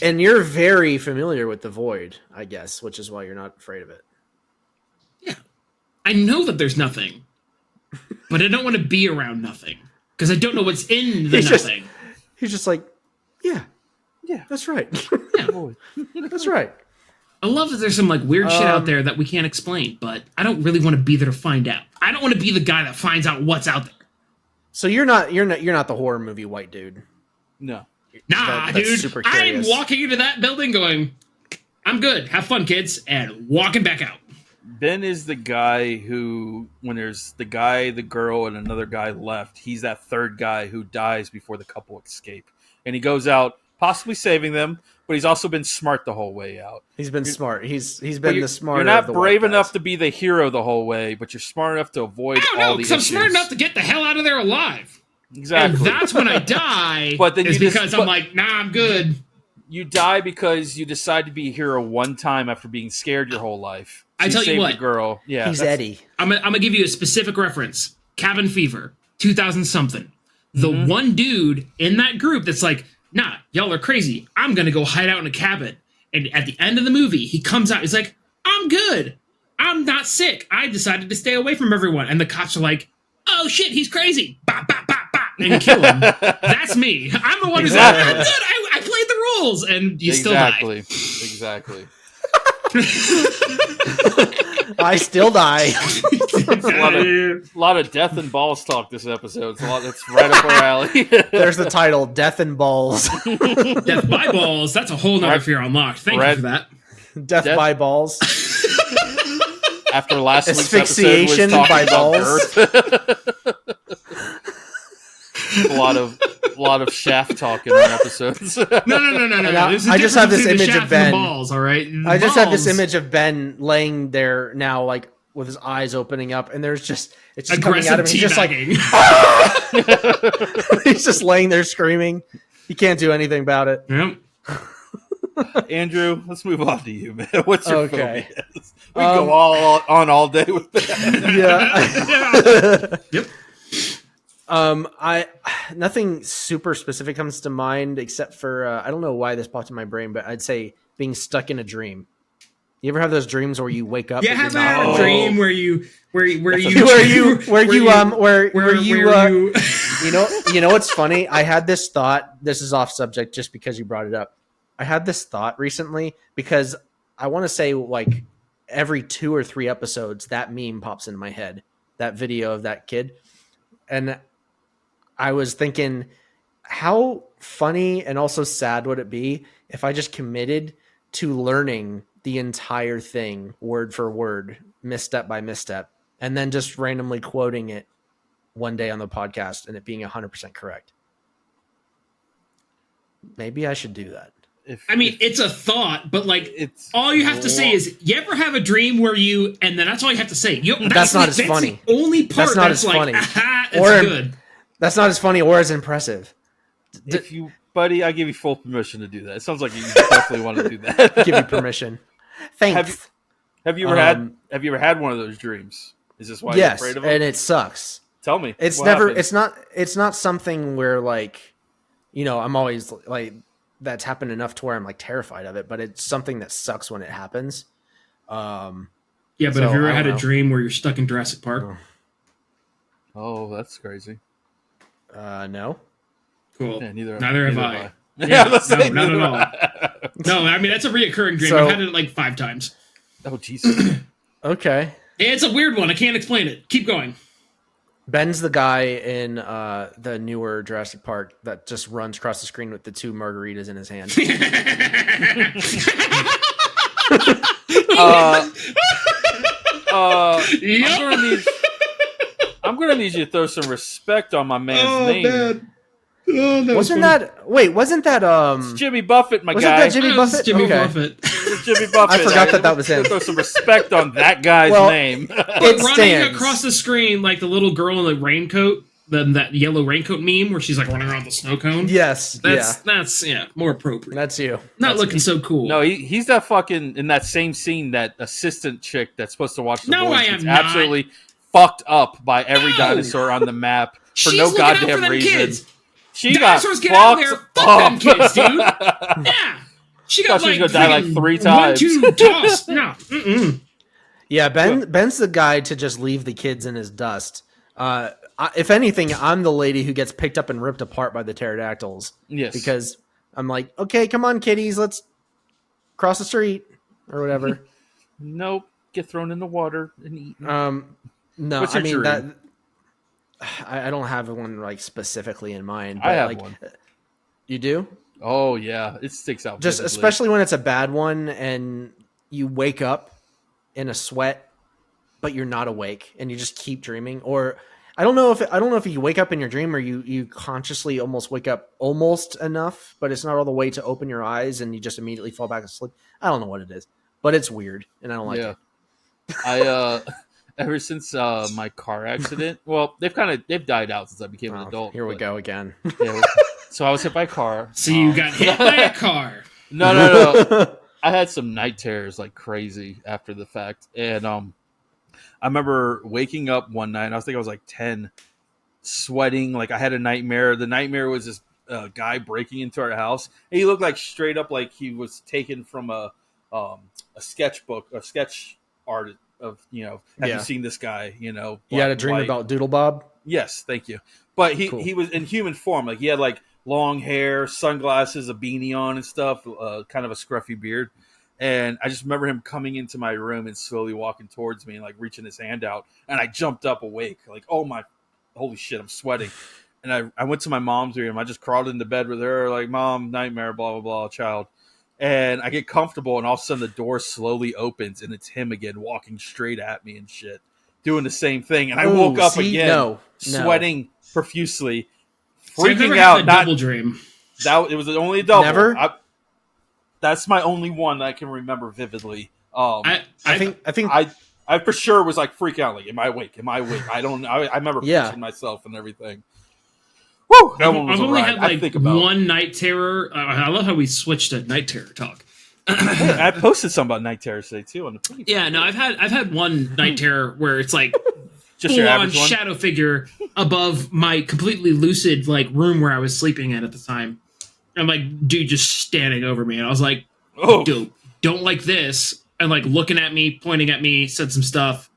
And you're very familiar with the void, I guess, which is why you're not afraid of it. Yeah. I know that there's nothing. But I don't want to be around nothing. Because I don't know what's in the nothing. He's just like, yeah, that's right. Yeah. That's right. I love that there's some like weird shit out there that we can't explain, but I don't really want to be there to find out. I don't want to be the guy that finds out what's out there. So you're not the horror movie white dude. No. Nah, dude. I'm walking into that building going, I'm good. Have fun, kids, and walking back out. Ben is the guy who, when there's the guy, the girl, and another guy left, he's that third guy who dies before the couple escape. And he goes out, possibly saving them, but he's also been smart the whole way out. He's been smart. He's been the smarter. You're not brave enough to be the hero the whole way, but you're smart enough to avoid all the issues. I'm smart enough to get the hell out of there alive. Exactly. And that's when I die. But then I'm like, nah, I'm good. You die because you decide to be a hero one time after being scared your whole life. So I tell you what, girl. Yeah, he's Eddie. I'm gonna give you a specific reference. Cabin Fever, 2000 something. The one dude in that group that's like, nah, y'all are crazy. I'm gonna go hide out in a cabin. And at the end of the movie, he comes out. He's like, I'm good. I'm not sick. I decided to stay away from everyone. And the cops are like, oh shit, he's crazy. Bop, bop, bop, bop, and kill him. That's me. I'm the one who's like, I'm good. I played the rules, and you still die. Exactly. I still die. A lot of death and balls talk this episode. That's right up our alley. There's the title, Death and Balls. Death by balls. That's a whole nother fear unlocked. Thank you for that. Death by balls. After last week's asphyxiation episode was by balls. A lot of shaft talk in our episodes. No. I just have this image of Ben. Balls, all right. I just have this image of Ben laying there now, like with his eyes opening up, and it's just coming out of him. He's just like, he's just laying there screaming. He can't do anything about it. Yep. Andrew, let's move on to you, man. What's your phobia? We go all day with that. Yeah. Yep. Nothing super specific comes to mind except for I don't know why this popped in my brain, but I'd say being stuck in a dream. You ever have those dreams where you wake up? Yeah, have had a dream where you you know what's funny? I had this thought. This is off subject, just because you brought it up. I had this thought recently because I want to say like every 2 or 3 episodes that meme pops in my head, that video of that kid. And I was thinking, how funny and also sad would it be if I just committed to learning the entire thing word for word, misstep by misstep, and then just randomly quoting it one day on the podcast and it being 100% correct. Maybe I should do that. It's a thought, but like, all you have to say is, you ever have a dream where you, and then that's all you have to say. That's not as funny. The only part that's not as funny. It's good. That's not as funny or as impressive. If you, buddy, I give you full permission to do that. It sounds like you definitely want to do that. Give you permission. Thanks. Have you ever had one of those dreams? Is this why you're afraid of them? And it sucks. Tell me. It's never. Happened? It's not something where like, I'm always like, that's happened enough to where I'm like terrified of it, but it's something that sucks when it happens. Yeah, but have you ever had a dream where you're stuck in Jurassic Park? Oh, that's crazy. No. Cool. Yeah, neither have I. Yeah, not at all. No, that's a reoccurring dream. I've had it like 5 times. Oh, Jesus. Okay. It's a weird one. I can't explain it. Keep going. Ben's the guy in the newer Jurassic Park that just runs across the screen with the 2 margaritas in his hand. I'm gonna need you to throw some respect on my man's name. Man. Oh, wasn't that It's Jimmy Buffett, my wasn't guy? That Jimmy Buffett? Jimmy Buffett. Jimmy Buffett. I forgot that was him. Throw some respect on that guy's name. It running across the screen like the little girl in the raincoat, that yellow raincoat meme where she's like running around the snow cone. Yes, that's more appropriate. That's you. Not looking so cool. No, he's that fucking in that same scene, that assistant chick that's supposed to watch the boys. I am not. Absolutely fucked up by every dinosaur on the map for no goddamn reason. Kids. She Dinosaurs got get out of there. Fuck them kids, dude. Yeah. She got like, die like 3 times. 1-2 toss. No. Mm-mm. Yeah, Ben's the guy to just leave the kids in his dust. If anything, I'm the lady who gets picked up and ripped apart by the pterodactyls. Yes. Because I'm like, okay, come on, kiddies, let's cross the street or whatever. Nope. Get thrown in the water and eaten. No, What's your dream? that I don't have one like specifically in mind. But I have like, one. You do? Oh yeah, it sticks out. Just vividly. Especially when it's a bad one and you wake up in a sweat, but you're not awake and you just keep dreaming. Or I don't know if you wake up in your dream or you consciously almost wake up almost enough, but it's not all the way to open your eyes and you just immediately fall back asleep. I don't know what it is, but it's weird and I don't like it. I ever since my car accident, well, they've died out since I became an adult. Here we go again. Yeah, so I was hit by a car. So you got hit by a car. No. I had some night terrors like crazy after the fact. And I remember waking up one night, and I think I was like 10, sweating. Like I had a nightmare. The nightmare was this guy breaking into our house. And he looked like straight up like he was taken from a sketchbook, a sketch art of, have you seen this guy, You had a dream about Doodle Bob? Yes, thank you. But he was in human form. Like he had like long hair, sunglasses, a beanie on and stuff, kind of a scruffy beard. And I just remember him coming into my room and slowly walking towards me and like reaching his hand out. And I jumped up awake, like, oh my, holy shit, I'm sweating. And I went to my mom's room. I just crawled into bed with her, like, Mom, nightmare, blah, blah, blah, child. And I get comfortable, and all of a sudden the door slowly opens, and it's him again, walking straight at me and shit, doing the same thing. And I woke up again, sweating profusely, freaking out. Not double dream. It was only a double. Never. That's my only one that I can remember vividly. I think I for sure was like freak out. Like, am I awake? Am I awake? I don't know. I remember pinching myself and everything. Woo! That one was I've only had like one night terror. I love how we switched to night terror talk. I posted some about night terror today too on the page. Yeah, no, I've had one night terror where it's like just full on shadow figure above my completely lucid like room where I was sleeping at the time. I'm like, dude, just standing over me, and I was like, dude, don't like this, and like looking at me, pointing at me, said some stuff,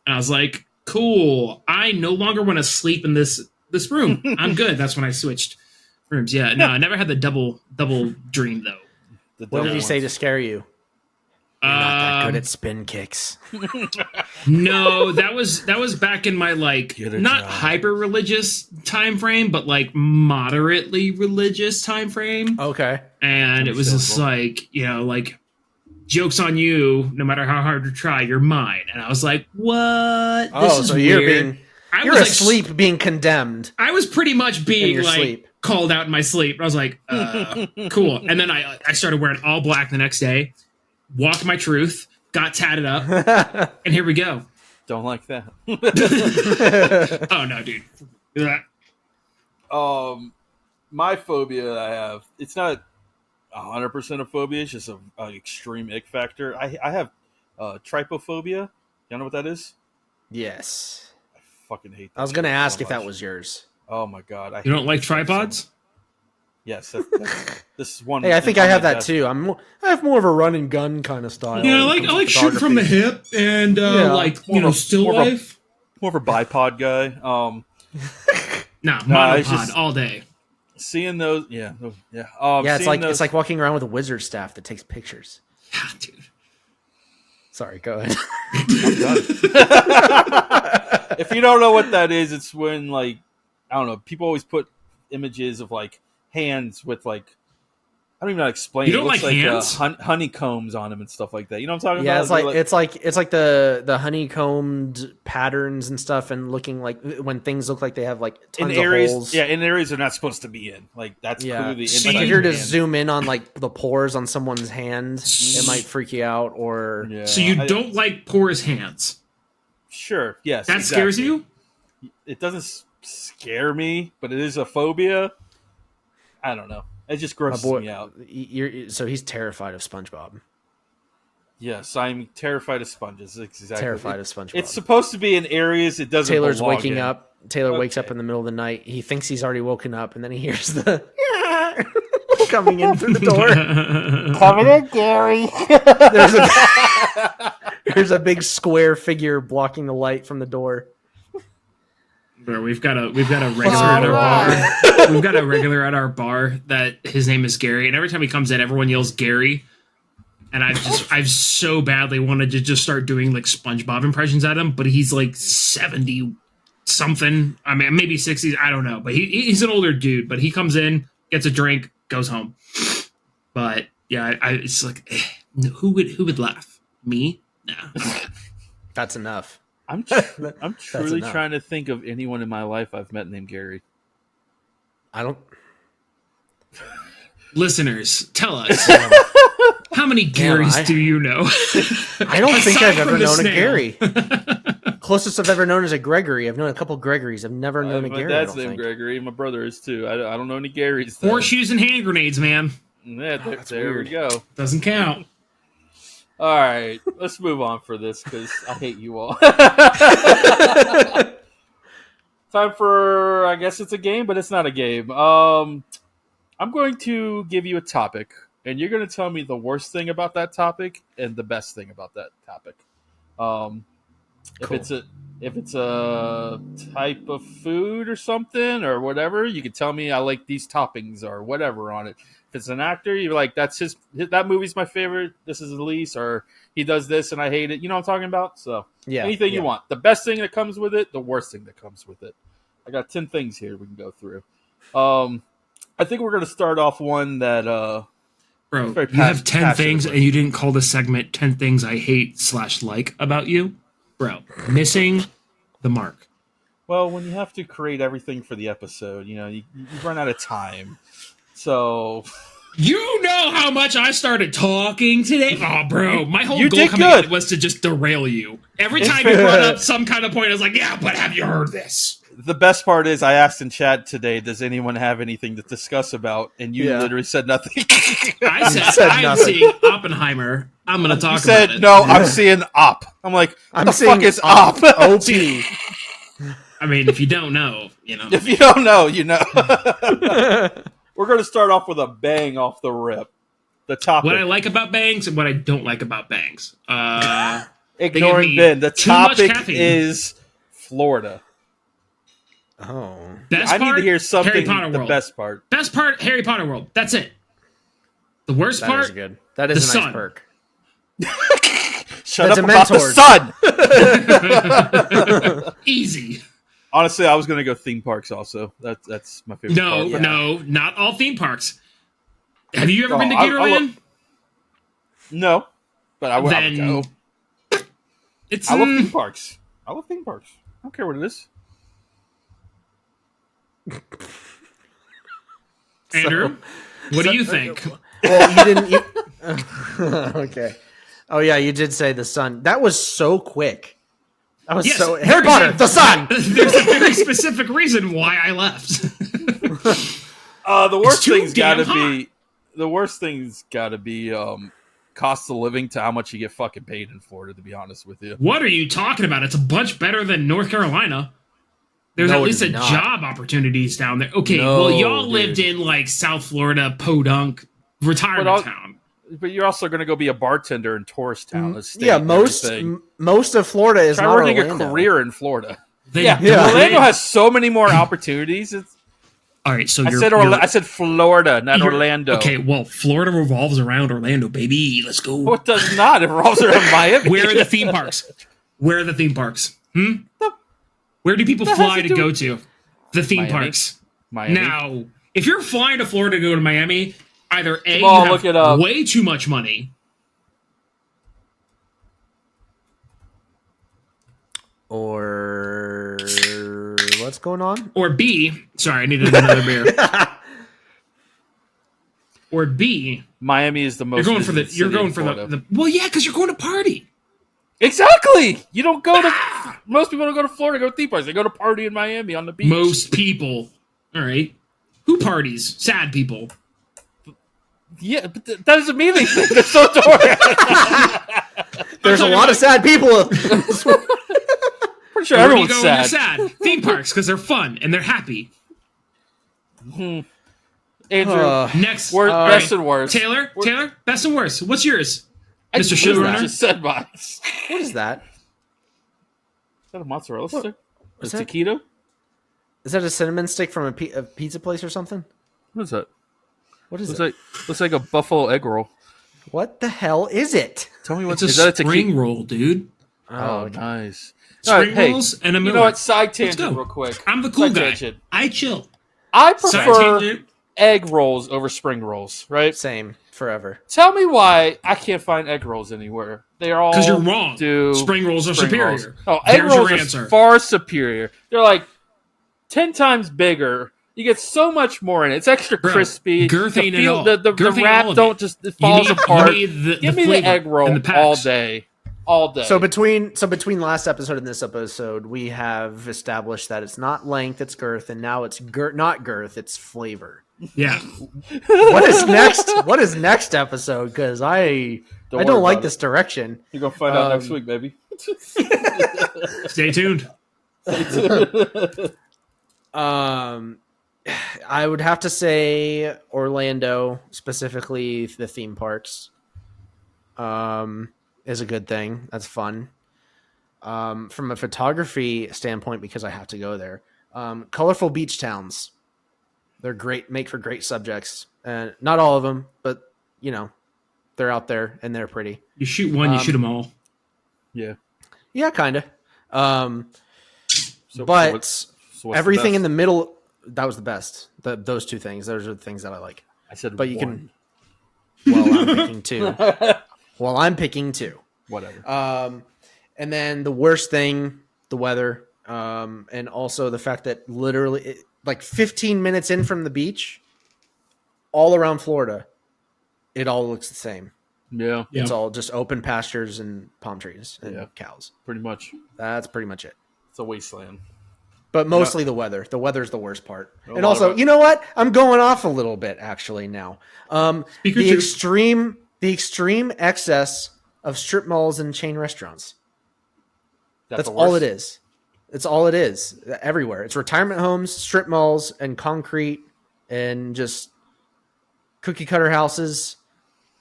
and I was like, cool, I no longer want to sleep in this room. I'm good. That's when I switched rooms. Yeah, no, I never had the double dream though. What did he say to scare you? You're not that good at spin kicks. No, that was back in my not hyper religious time frame, but like moderately religious time frame. Okay. And it was just like, like joke's on you, no matter how hard you try, you're mine. And I was like, what? This is weird. You're asleep being condemned. I was pretty much being called out in my sleep. I was like, cool. And then I started wearing all black the next day, walked my truth, got tatted up, and here we go. Don't like that. Oh no, dude. My phobia that I have, it's not 100% a phobia, it's just an extreme ick factor. I have trypophobia. You know what that is? Yes. I fucking hate that. I was going to ask if that was yours. Oh my god. You don't like tripods? Yes. This is one. Hey, I think I have that too. I have more of a run and gun kind of style. Yeah, I like shoot from the hip and still life. More of a bipod guy. Monopod all day. Seeing those, yeah. It's like walking around with a wizard staff that takes pictures. Yeah, dude. Sorry, go ahead. I'm done. If you don't know what that is, it's when I don't know. People always put images of hands with I don't even know how to explain. You don't like hands? Honeycombs on them and stuff like that. You know what I'm talking about? Yeah, it's like the honeycombed patterns and stuff, and looking like when things look like they have tons of holes. Yeah, in areas they're not supposed to be in. That's clearly. So if you're to zoom in on the pores on someone's hand, it might freak you out. Or so you don't like porous hands? Sure. Yes. That scares you? It doesn't scare me, but it is a phobia. I don't know. It just grosses me out. So he's terrified of SpongeBob. Yes, I'm terrified of sponges. Exactly. Terrified of SpongeBob. It's supposed to be in areas it doesn't Taylor's belong waking in. up. Taylor wakes up in the middle of the night. He thinks he's already woken up, and then he hears the coming in through the door. Coming in, Gary. There's a big square figure blocking the light from the door. Bro, we've got a regular at our bar. We've got a regular at our bar that his name is Gary, and every time he comes in, everyone yells Gary. And I've so badly wanted to just start doing SpongeBob impressions at him, but he's 70 something. I mean, maybe 60s. I don't know, but he's an older dude. But he comes in, gets a drink, goes home. But yeah, it's who would laugh? Me? No. That's enough. I'm truly trying to think of anyone in my life I've met named Gary. I don't. Listeners, tell us. How many Garys do you know? I don't think I've ever known a Gary. Closest I've ever known is a Gregory. I've known a couple Gregorys. I've never known a Gary. My dad's named Gregory. My brother is too. I don't know any Garys. Horseshoes and hand grenades, man. Yeah, there we go. Doesn't count. All right, let's move on for this because I hate you all. Time for, I guess it's a game, but it's not a game. I'm going to give you a topic, and you're going to tell me the worst thing about that topic and the best thing about that topic. If it's a type of food or something or whatever, you can tell me I like these toppings or whatever on it. If it's an actor, you're like, that movie's my favorite. This is the least, or he does this and I hate it. You know what I'm talking about? So anything you want. The best thing that comes with it, the worst thing that comes with it. I got 10 things here we can go through. I think we're going to start off one that... Bro, you have 10 things and you didn't call the segment 10 things I hate / like about you? Bro, missing the mark. Well, when you have to create everything for the episode, you run out of time. So... You know how much I started talking today? Oh, bro, my whole goal coming in was to just derail you. Every time you brought up some kind of point, I was like, yeah, but have you heard this? The best part is I asked in chat today, does anyone have anything to discuss about? And you literally said nothing. I said I'm seeing Oppenheimer. I'm going to talk about it. You said, no, I'm seeing Op. I'm like, what the fuck is Op? OP. I mean, if you don't know, you know. If you don't know, you know. We're going to start off with a bang off the rip. The topic. What I like about bangs and what I don't like about bangs. Ignoring Ben. The topic is Florida. Oh. I need to hear something. The best part. Best part, Harry Potter World. That's it. The worst part? Is good. That is a nice perk. Shut up about the sun. Easy. Honestly, I was going to go theme parks also. That's my favorite part. No, not all theme parks. Have you ever been to Gatorland? No, but I would go. I love theme parks. I don't care what it is. Andrew, what do you think? Well, you didn't. Okay. Oh yeah, you did say the sun. That was so quick. That was Harry Potter, the sun. There's a very specific reason why I left. The worst thing's got to be cost of living to how much you get fucking paid in Florida. To be honest with you, what are you talking about? It's a bunch better than North Carolina. There's at least job opportunities down there. Okay, y'all lived in like South Florida, Podunk, retirement town. But you're also going to go be a bartender in tourist town. Most of Florida is not working Orlando. A career in Florida. Orlando has so many more opportunities. All right, so I said Florida, not Orlando. Okay, well, Florida revolves around Orlando, baby. Let's go. Well, it does not. It revolves around Miami. Where are the theme parks? Where do people fly to go to? The theme parks. Miami. Now, if you're flying to Florida to go to Miami, either A, you have way too much money, or what's going on? Or B, sorry, I needed another beer. Or B, Miami is the most. You're going for the well, yeah, because you're going to party. Exactly. You don't go to. Most people don't go to Florida to go to theme parks. They go to party in Miami on the beach. Most people. All right. Who parties? Sad people. Yeah, but that doesn't mean anything. They're so tourist. There's a lot of sad people. Pretty sure everyone's sad. They're sad. Theme parks because they're fun and they're happy. Andrew, next, best and worst. Taylor, best and worst. What's yours, Mr. Sugar Sugar Runner? Just said mine. What is that? Is that a mozzarella stick? Is a taquito? Is that a cinnamon stick from a pizza place or something? What is that? What is it? Looks like a buffalo egg roll. What the hell is it? Tell me what's a spring roll, dude. Oh, nice. Spring rolls and a Miller. You know what? Side tangent real quick. I'm the cool guy. I chill. I prefer egg rolls over spring rolls, right? Same. Forever. Tell me why I can't find egg rolls anywhere. They are all because you're wrong. Spring rolls are superior. Oh, egg rolls are far superior. They're like 10 times bigger. You get so much more in it. It's extra crispy. Girth ain't at all. The wrap don't just it falls apart. Give me the egg roll all day. All day. So between last episode and this episode, we have established that it's not length, it's girth, and now it's not girth, it's flavor. Yeah. What is next? What is next episode? Because I don't like this direction. You're gonna find out next week, baby. Stay tuned. I would have to say Orlando, specifically the theme parks, is a good thing. That's fun. From a photography standpoint, because I have to go there, colorful beach towns. They're great, make for great subjects. And not all of them, but, they're out there and they're pretty. You shoot one, you shoot them all. Yeah. Yeah, kind of. But everything in the middle, that was the best. Those two things, those are the things that I like. I said but one. I'm picking two. I'm picking two. Whatever. And then the worst thing, the weather, and also the fact that literally... like 15 minutes in from the beach, all around Florida, it all looks the same. Yeah. It's all just open pastures and palm trees and cows. Pretty much. That's pretty much it. It's a wasteland. But mostly the weather. The weather's the worst part. And also, you know what? I'm going off a little bit actually now. The extreme excess of strip malls and chain restaurants. That's all it is. It's all it is everywhere. It's retirement homes, strip malls, and concrete, and just cookie cutter houses.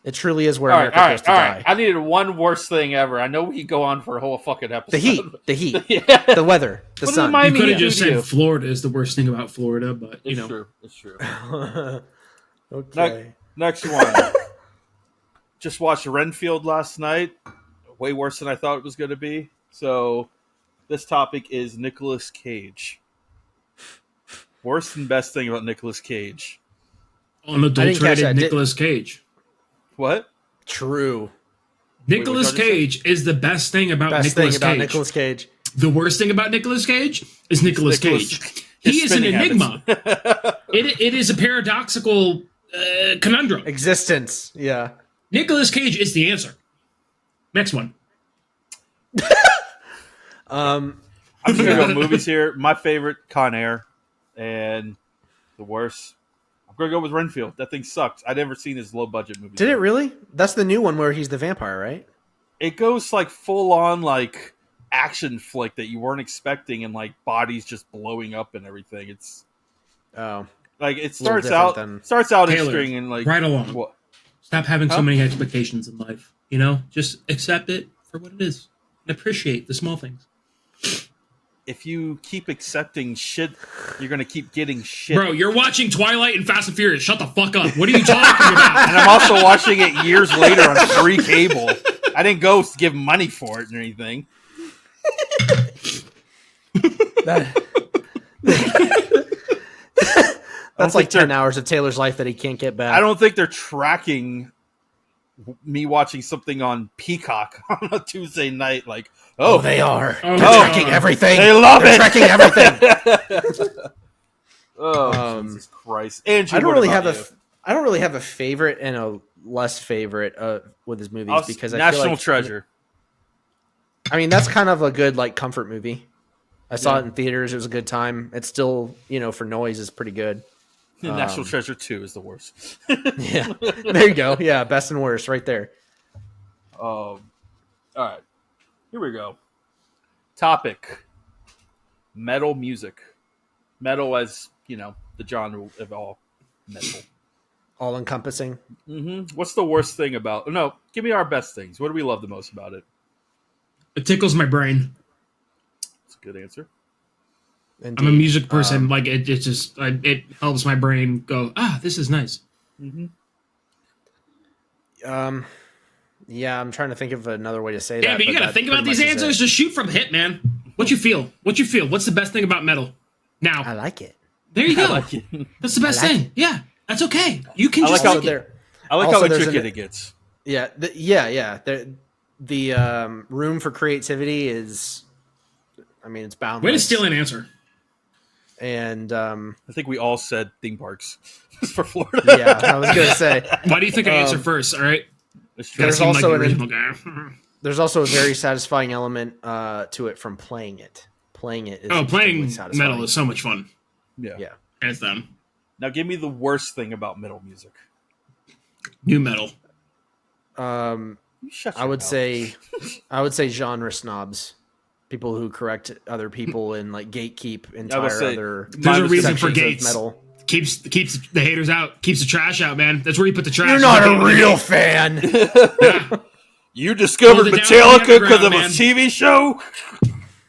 It truly is where America goes to die. I needed one worst thing ever. I know we could go on for a whole fucking episode. The heat, the weather, the sun. You could have just said Florida is the worst thing about Florida, but it's true. Okay. Next one. just watched Renfield last night. Way worse than I thought it was going to be. So this topic is Nicolas Cage. Worst and best thing about Nicolas Cage. Unadulterated Nicolas Cage. What? True. Nicolas Cage is the best thing about Nicolas Cage. The worst thing about Nicolas Cage is Nicolas Cage. He is an enigma. It is a paradoxical conundrum. Existence. Yeah. Nicolas Cage is the answer. Next one. I'm just gonna go movies here. My favorite, Con Air, and the worst, I'm gonna go with Renfield. That thing sucked. I'd never seen his low budget movie. Did it really? That's the new one where he's the vampire, right? It goes like full on like action flick that you weren't expecting, and like bodies just blowing up and everything. It's like it starts out interesting and like right along. What? Stop having so many expectations in life. You know, just accept it for what it is and appreciate the small things. If you keep accepting shit, you're going to keep getting shit. Bro, you're watching Twilight and Fast and Furious. Shut the fuck up. What are you talking about? And I'm also watching it years later on free cable. I didn't go give money for it or anything. That's like 10 hours of Taylor's life that he can't get back. I don't think they're tracking me watching something on Peacock on a Tuesday night. Like, they are. They're tracking everything. They love it. Tracking everything. Jesus Christ! Andrew, I don't really have a favorite and a less favorite with his movies because I feel like Treasure. I mean, that's kind of a good like comfort movie. I saw it in theaters. It was a good time. It's still, for noise is pretty good. National Treasure 2 is the worst. Yeah. There you go. Yeah, best and worst right there. All right. Here we go. Topic. Metal music. Metal as, the genre of all metal. All encompassing. Mm-hmm. What's the worst thing about... No, give me our best things. What do we love the most about it? It tickles my brain. That's a good answer. Indeed. I'm a music person. It helps my brain go, this is nice. Mm-hmm. Yeah, I'm trying to think of another way to say that. Yeah, but you got to think about these answers. Just shoot from the hip, man. What you feel? What's the best thing about metal? Now, I like it. There you go. That's the best thing. Yeah, that's okay. You can just like it. I like how intricate it gets. Yeah, the room for creativity is, it's boundless. Way to steal an answer. And I think we all said theme parks for Florida. Yeah, I was gonna say. Why do you think I answer first? All right. There's also there's also a very satisfying element to it from playing it. Playing it is playing metal is so much fun. Yeah. Hands down. Now give me the worst thing about metal music. New metal. I would say genre snobs. People who correct other people and like gatekeep other. There's a reason for gates. Metal. Keeps the haters out. Keeps the trash out, man. That's where you put the trash. You're not a real fan. Yeah. You discovered Metallica because of a TV show.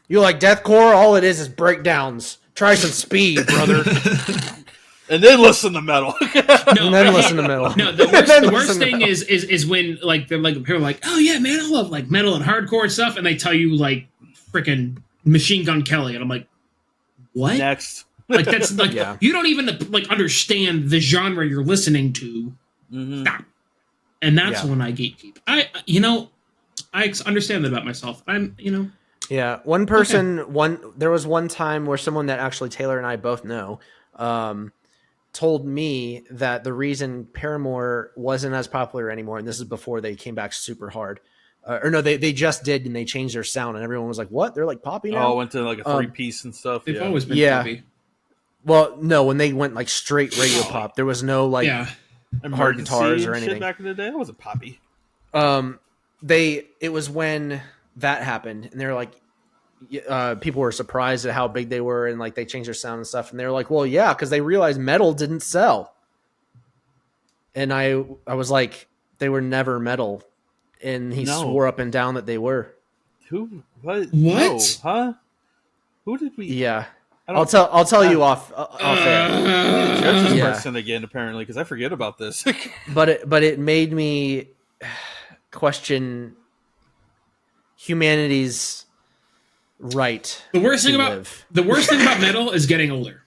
You like deathcore? All it is breakdowns. Try some speed, brother. And then listen to metal. Listen to metal. No, the worst thing is when like they're like people are like, oh yeah, man, I love like metal and hardcore and stuff, and they tell you like freaking Machine Gun Kelly, and I'm like, what? Next. Like that's like you don't even like understand the genre you're listening to. Mm-hmm. Stop. And that's when I gatekeep. I understand that about myself. Yeah, one person there was one time where someone that actually Taylor and I both know told me that the reason Paramore wasn't as popular anymore, and this is before they came back super hard. They just did, and they changed their sound, and everyone was like, "What? They're like poppy now?" Oh, went to like a 3-piece and stuff. They've always been poppy. Well, no, when they went like straight radio pop, there was no like hard guitars or anything. Back in the day, it wasn't poppy. It was when that happened, and they're like, people were surprised at how big they were, and like they changed their sound and stuff, and they're like, well, yeah, because they realized metal didn't sell. And I was like, they were never metal. And he swore up and down that they were. Who? What? No, huh? Who did we? Yeah, I'll tell you off air. Judge this person again, apparently, because I forget about this. but it made me question humanity's right. The worst thing about metal is getting older.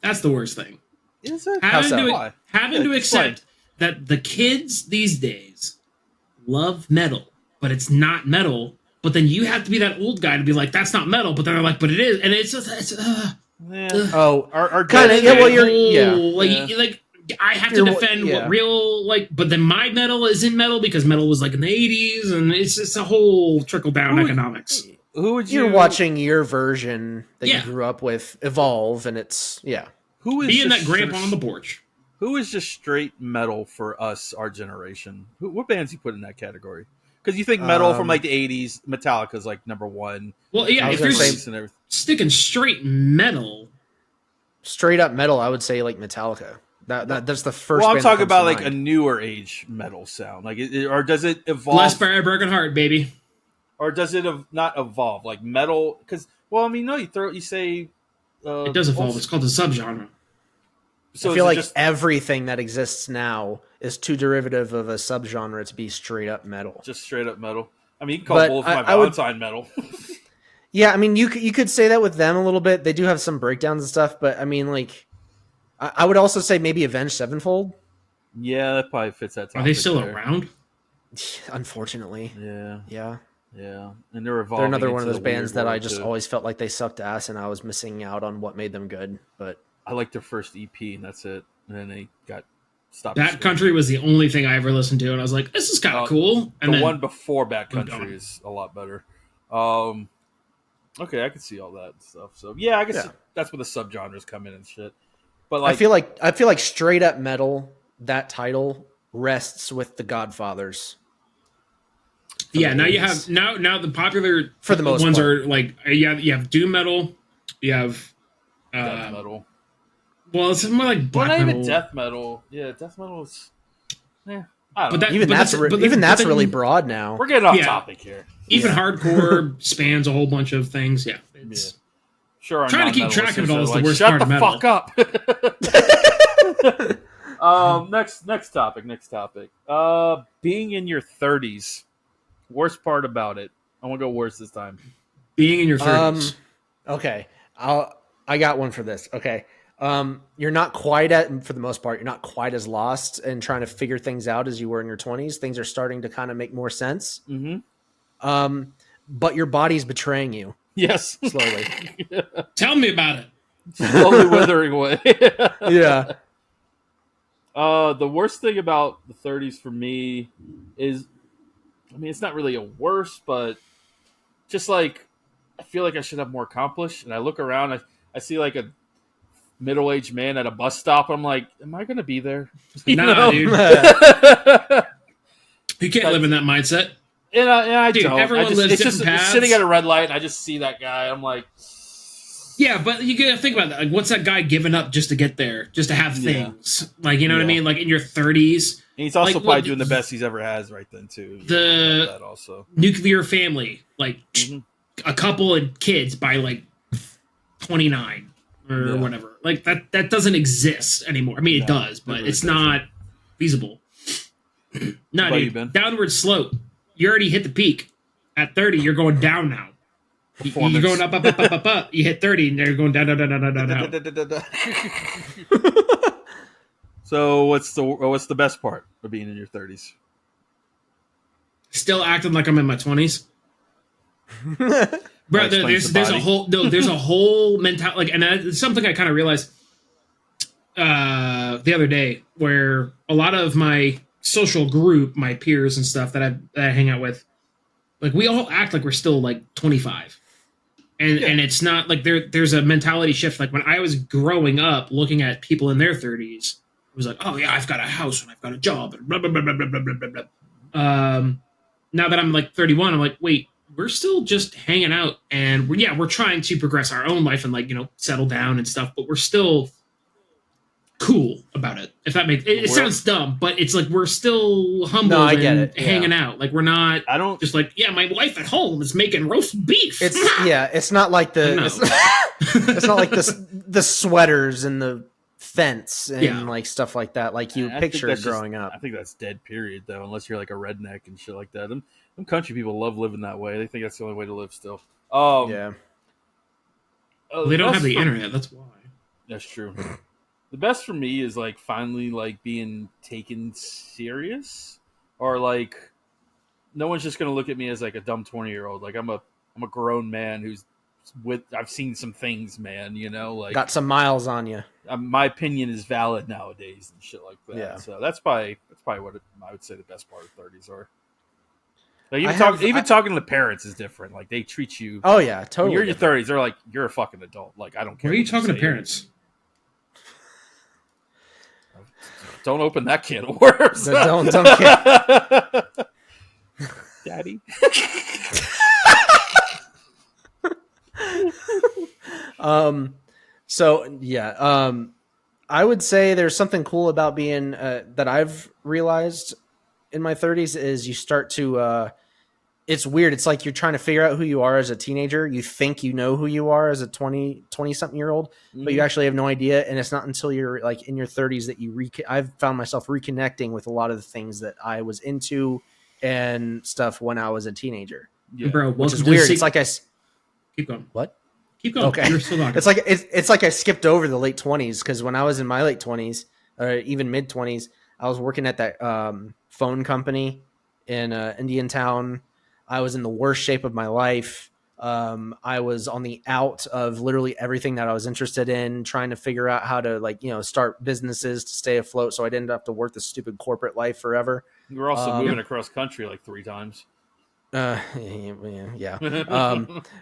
That's the worst thing. Is it? Having to accept that the kids these days love metal, but it's not metal. But then you have to be that old guy to be like, that's not metal. But then they're like, but it is, and it's just our kind of well, like I have to defend what real but then my metal isn't metal because metal was like in the 80s, and it's just a whole trickle down economics. You're watching your version that you grew up with evolve, and it's who is being that grandpa on the porch. Who is just straight metal for us, our generation? What bands you put in that category? Because you think metal from like the 80s, Metallica's like number one. Well, yeah, if you're sticking straight metal, straight up metal, I would say like Metallica. That's the first. Well, I'm talking about like a newer age metal sound, like or does it evolve? Less by a Broken Heart, baby. Or does it not evolve like metal? Because no, you say it does evolve. It's called a subgenre. So I feel like everything that exists now is too derivative of a subgenre to be straight up metal. Just straight up metal. I mean, you can call Bullet for My Valentine metal. Yeah, I mean, you could say that with them a little bit. They do have some breakdowns and stuff, but I mean, like, I would also say maybe Avenged Sevenfold. Yeah, that probably fits that. Are they still around? Unfortunately. Yeah. And they're another one of those bands that I just always felt like they sucked ass, and I was missing out on what made them good. But I liked their first EP, and that's it. And then they got stopped. Bad Country was the only thing I ever listened to, and I was like, "This is kind of cool." And the one before Bad Country is a lot better. Okay, I can see all that stuff. So yeah, I guess that's where the subgenres come in and shit. But like, I feel like straight up metal, that title rests with the Godfathers. Yeah, now you have now the popular for the most ones part. are like you have doom metal, you have death metal. Well, it's more like black metal. Even death metal. Yeah, death metal is. I don't know. Even that's really broad now. We're getting off topic here. Even hardcore spans a whole bunch of things. Yeah, it's sure. Trying to keep track of it all is the worst part of metal. Shut the fuck up. Next topic. Being in your 30s. Worst part about it. I want to go worse this time. Being in your 30s. Okay. I got one for this. Okay. You're not quite for the most part, you're not quite as lost and trying to figure things out as you were in your 20s. Things are starting to kind of make more sense. Mm-hmm. But your body's betraying you. Yes. Slowly. Tell me about it. Slowly withering away. Yeah. The worst thing about the 30s for me is, I mean, it's not really a worst, but just like, I feel like I should have more accomplished. And I look around, I see like a middle-aged man at a bus stop. I'm like, am I going to be there? Nah, dude. You can't live in that mindset. And I dude, don't. Everyone lives different paths. Sitting at a red light, and I just see that guy. I'm like... Yeah, but you gotta think about that. Like, what's that guy giving up just to get there, just to have things? Like, you know what I mean? Like in your 30s. And he's also probably doing the best he's ever has right then too. The also nuclear family, like a couple and kids by like 29 or whatever. Like that doesn't exist anymore. I mean, it does, but it's not feasible. No, dude. Downward slope. You already hit the peak. At 30, you're going down now. You're going up. You hit 30, and you're going down. So what's the best part of being in your 30s? Still acting like I'm in my 20s. Bro, there's a whole mentality, like, and it's something I kind of realized the other day, where a lot of my social group, my peers and stuff that I hang out with, like, we all act like we're still like 25. And it's not like there's a mentality shift. Like when I was growing up looking at people in their 30s, it was like, oh yeah, I've got a house and I've got a job and blah, blah, blah, blah, blah, blah, blah, blah. Now that I'm like 31, I'm like, wait, we're still just hanging out, and we're trying to progress our own life and, like, you know, settle down and stuff, but we're still cool about it. If that makes it sounds dumb, but it's like we're still humble and hanging out. Like we're not. I don't just like, my wife at home is making roast beef. It's not like it's not like the sweaters and the fence and like stuff like that, like you picture growing up. I think that's dead. Period. Though, unless you're like a redneck and shit like that. Them country people love living that way. They think that's the only way to live. Still, yeah. They don't have the internet. That's why. That's true. The best for me is like finally like being taken serious, or like no one's just gonna look at me as like a dumb 20-year-old. Like I'm a grown man who's I've seen some things, man. You know, like got some miles on you. My opinion is valid nowadays and shit like that. Yeah. So that's probably what I would say the best part of 30s are. Like even talking to the parents is different. Like they treat you. Oh yeah, totally. When you're in your 30s, they're like, you're a fucking adult. Like I don't care. Why are you talking to parents? Don't open that can of worms. Don't Daddy. So yeah, I would say there's something cool about being that I've realized in my 30s is you start to it's weird. It's like you're trying to figure out who you are as a teenager. You think you know who you are as a 20 something year old, but you actually have no idea. And it's not until you're like in your 30s that I've found myself reconnecting with a lot of the things that I was into and stuff when I was a teenager. Yeah. Bro, which is weird. It's like keep going. What? Keep going. Okay. You're still talking. It's like I skipped over the late 20s because when I was in my late 20s or even mid 20s, I was working at that phone company in Indiantown. I was in the worst shape of my life. I was on the out of literally everything that I was interested in, trying to figure out how to start businesses to stay afloat so I didn't have to work the stupid corporate life forever. You were also moving across country like 3 times. Yeah.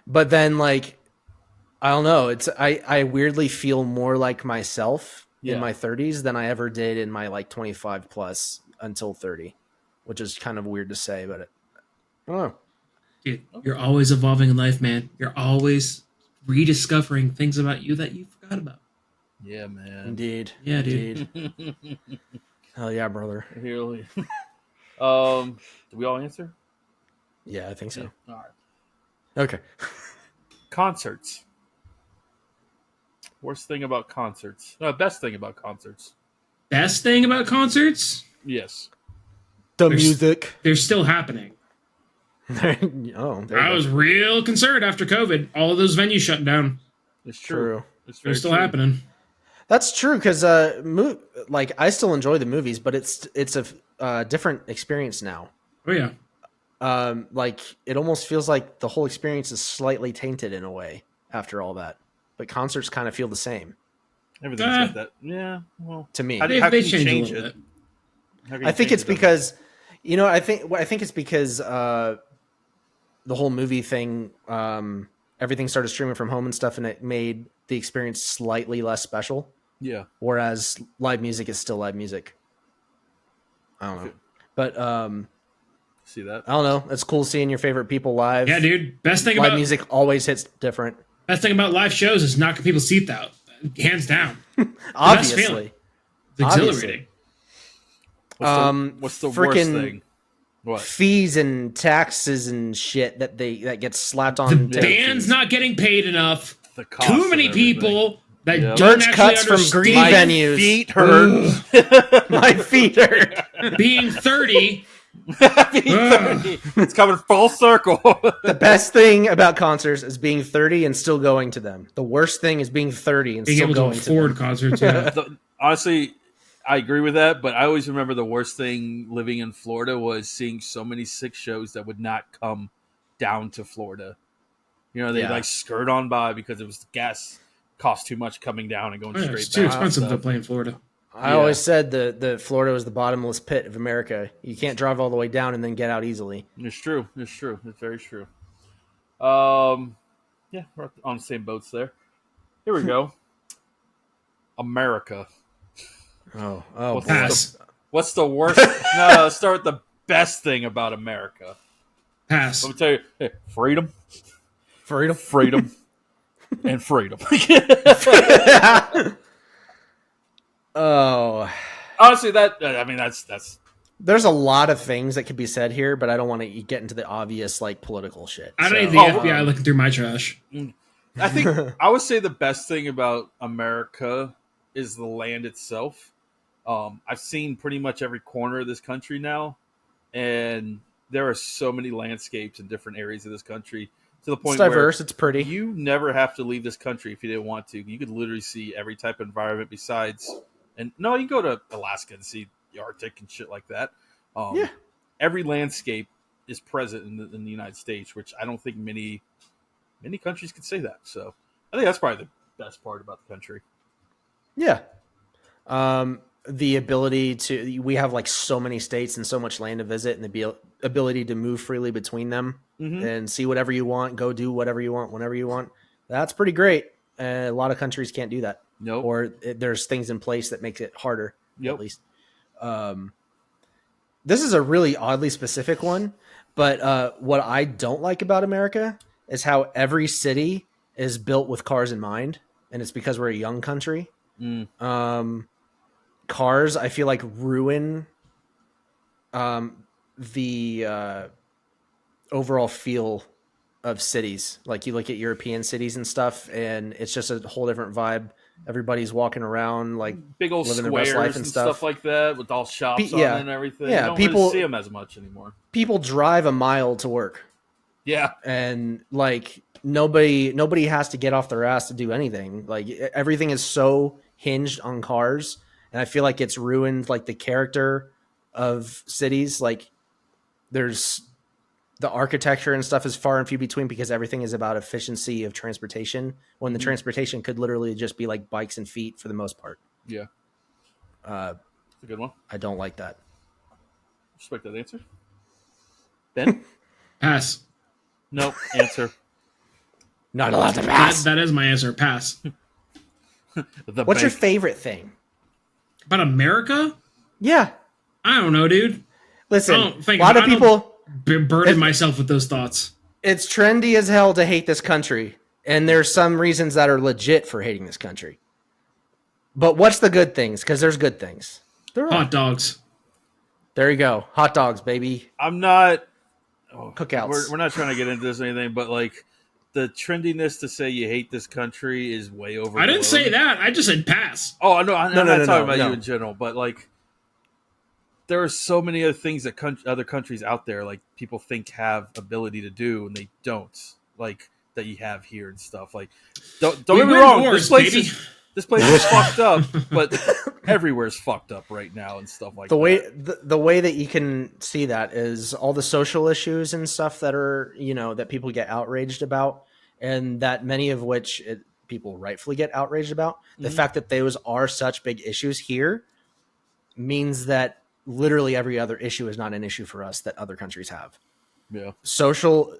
But then I don't know. I weirdly feel more like myself in my 30s than I ever did in my 25 plus until 30, which is kind of weird to say, but I don't know. Dude, you're always evolving in life, man. You're always rediscovering things about you that you forgot about. Yeah, man. Indeed. Yeah, dude. Hell yeah, brother. Really. Did we all answer? Yeah, I think so. Yeah. All right. Okay. Concerts. Worst thing about concerts. No, best thing about concerts. Best thing about concerts? Yes. The music. They're still happening. I was real concerned after COVID. All of those venues shut down. It's true. They're still happening. That's true because I still enjoy the movies, but it's a different experience now. Oh yeah. It almost feels like the whole experience is slightly tainted in a way after all that. But concerts kind of feel the same. Everything's got that. Yeah. Well, to me, how can you change it? I think it's because, I think it's because the whole movie thing, everything started streaming from home and stuff, and it made the experience slightly less special. Yeah. Whereas live music is still live music. I don't know, but see that? I don't know. It's cool seeing your favorite people live. Yeah, dude. Best thing live about music always hits different. Best thing about live shows is knocking people's teeth out, hands down. Obviously, it's exhilarating. What's the worst thing? What? Fees and taxes and shit that gets slapped on. The band's not getting paid enough. Too many people that don't merch cuts from greedy venues. Feet hurt. My feet hurt. Being 30. It's coming full circle. The best thing about concerts is being 30 and still going to them. The worst thing is being 30 and being still able going to afford concerts. Yeah. Honestly, I agree with that, but I always remember the worst thing living in Florida was seeing so many sick shows that would not come down to Florida. They skirt on by because it was gas cost too much coming down and going straight back. It's too expensive to play in Florida. I always said the Florida was the bottomless pit of America. You can't drive all the way down and then get out easily. It's true. It's very true. Yeah, we're on the same boats there. Here we go. America. Oh, pass. What's the worst? No, let's start with the best thing about America. Pass. Let me tell you, freedom, and freedom. Oh, honestly, that's. There's a lot of things that could be said here, but I don't want to get into the obvious political shit. I don't need the FBI looking through my trash. I think I would say the best thing about America is the land itself. I've seen pretty much every corner of this country now, and there are so many landscapes in different areas of this country to the point it's diverse. where It's pretty. you never have to leave this country if you didn't want to. You could literally see every type of environment besides, and no, you can go to Alaska and see the Arctic and shit like that. Every landscape is present in the United States, which I don't think many countries could say that. So I think that's probably the best part about the country. Yeah. The ability we have like so many states and so much land to visit, and the ability to move freely between them and see whatever you want, go do whatever you want, whenever you want. That's pretty great. A lot of countries can't do that. Nope. Or there's things in place that makes it harder, at least. This is a really oddly specific one, but what I don't like about America is how every city is built with cars in mind, and it's because we're a young country. Cars, I feel like, ruin the overall feel of cities. Like, you look at European cities and stuff, and it's just a whole different vibe. Everybody's walking around like big old living their best squares life and stuff like that, with all shops on it and everything. Yeah, you don't people really see them as much anymore. People drive a mile to work. Yeah, and like nobody has to get off their ass to do anything. Like, everything is so hinged on cars, and I feel like it's ruined like the character of cities. Like, there's the architecture and stuff is far and few between because everything is about efficiency of transportation, when the transportation could literally just be like bikes and feet for the most part. Yeah. That's a good one. I don't like that. Respect that answer. Ben? Pass. Nope. Answer. Not allowed to pass. That is my answer. Pass. What's your favorite thing about America? Yeah. I don't know, dude. Listen, a lot of people burden myself with those thoughts. It's trendy as hell to hate this country, and there's some reasons that are legit for hating this country. But what's the good things? Because there's good things. Hot dogs. There you go. Hot dogs, baby. I'm not... Cookouts. We're not trying to get into this or anything, but like, the trendiness to say you hate this country is way over. I didn't say that. I just said pass. Oh, no, I'm not talking about you in general, but like, there are so many other things that other countries out there, like, people think have ability to do, and they don't. Like, that you have here and stuff. Like, don't get me wrong. This place is fucked up, but everywhere's fucked up right now and stuff like that. The way that you can see that is all the social issues and stuff that are, that people get outraged about, and that many of which people rightfully get outraged about. The fact that those are such big issues here means that literally every other issue is not an issue for us that other countries have. Yeah. Social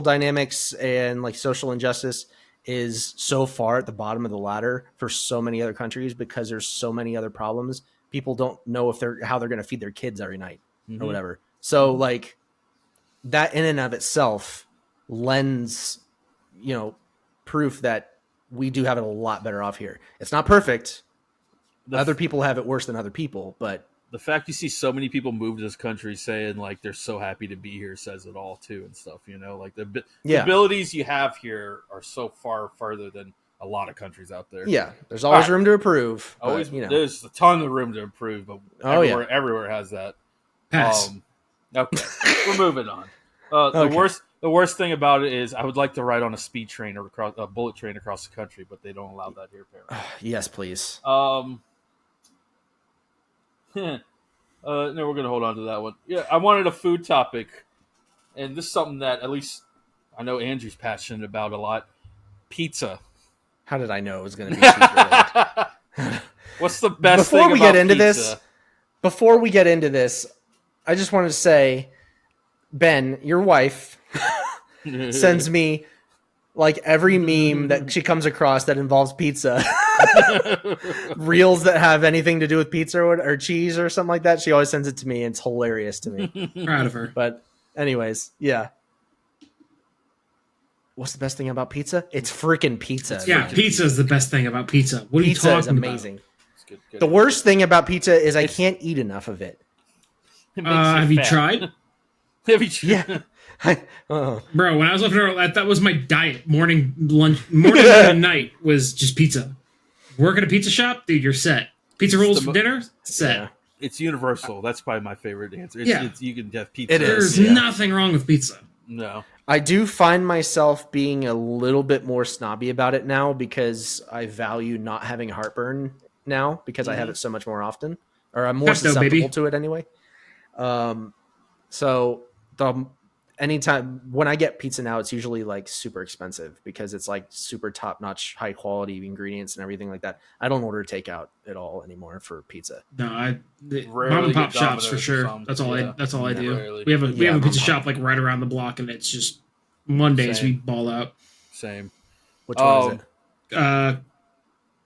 dynamics and like social injustice is so far at the bottom of the ladder for so many other countries because there's so many other problems. People don't know how they're going to feed their kids every night or whatever. So like, that in and of itself lends, proof that we do have it a lot better off here. It's not perfect. Other people have it worse than other people, but the fact you see so many people move to this country saying like they're so happy to be here says it all too, and stuff. Like the abilities you have here are so far farther than a lot of countries out there. Yeah, there's always room to improve. Always, there's a ton of room to improve, but everywhere has that. Pass. Okay, we're moving on. The worst thing about it is I would like to ride on a speed train or a bullet train across the country, but they don't allow that here, apparently. Yes, please. No, we're going to hold on to that one. Yeah, I wanted a food topic, and this is something that at least I know Andrew's passionate about a lot. Pizza. How did I know it was going to be food-related? What's the best thing about pizza? Before we get into this, I just wanted to say, Ben, your wife sends me like every meme that she comes across that involves pizza. Reels that have anything to do with pizza or cheese or something like that. She always sends it to me, and it's hilarious to me. Proud of her. But anyways, yeah. What's the best thing about pizza? It's freaking pizza. Pizza is the best thing about pizza. What are you talking about? Pizza is amazing. The worst thing about pizza is I can't eat enough of it. Have you tried? Yeah. Bro, when I was living there, that was my diet. Morning, lunch, morning and night was just pizza. Work at a pizza shop, dude, you're set. Pizza rolls for dinner, set. Yeah. It's universal. That's probably my favorite answer. You can have pizza. There's nothing wrong with pizza. No. I do find myself being a little bit more snobby about it now because I value not having heartburn now because I have it so much more often, or I'm more susceptible to it anyway. So anytime when I get pizza now, it's usually like super expensive because it's like super top notch, high quality ingredients and everything like that. I don't order takeout at all anymore for pizza. No, mom and pop shops for sure. That's all I do. Rarely. We have a pizza shop like right around the block, and it's just Mondays we ball out. Same. Which one is it?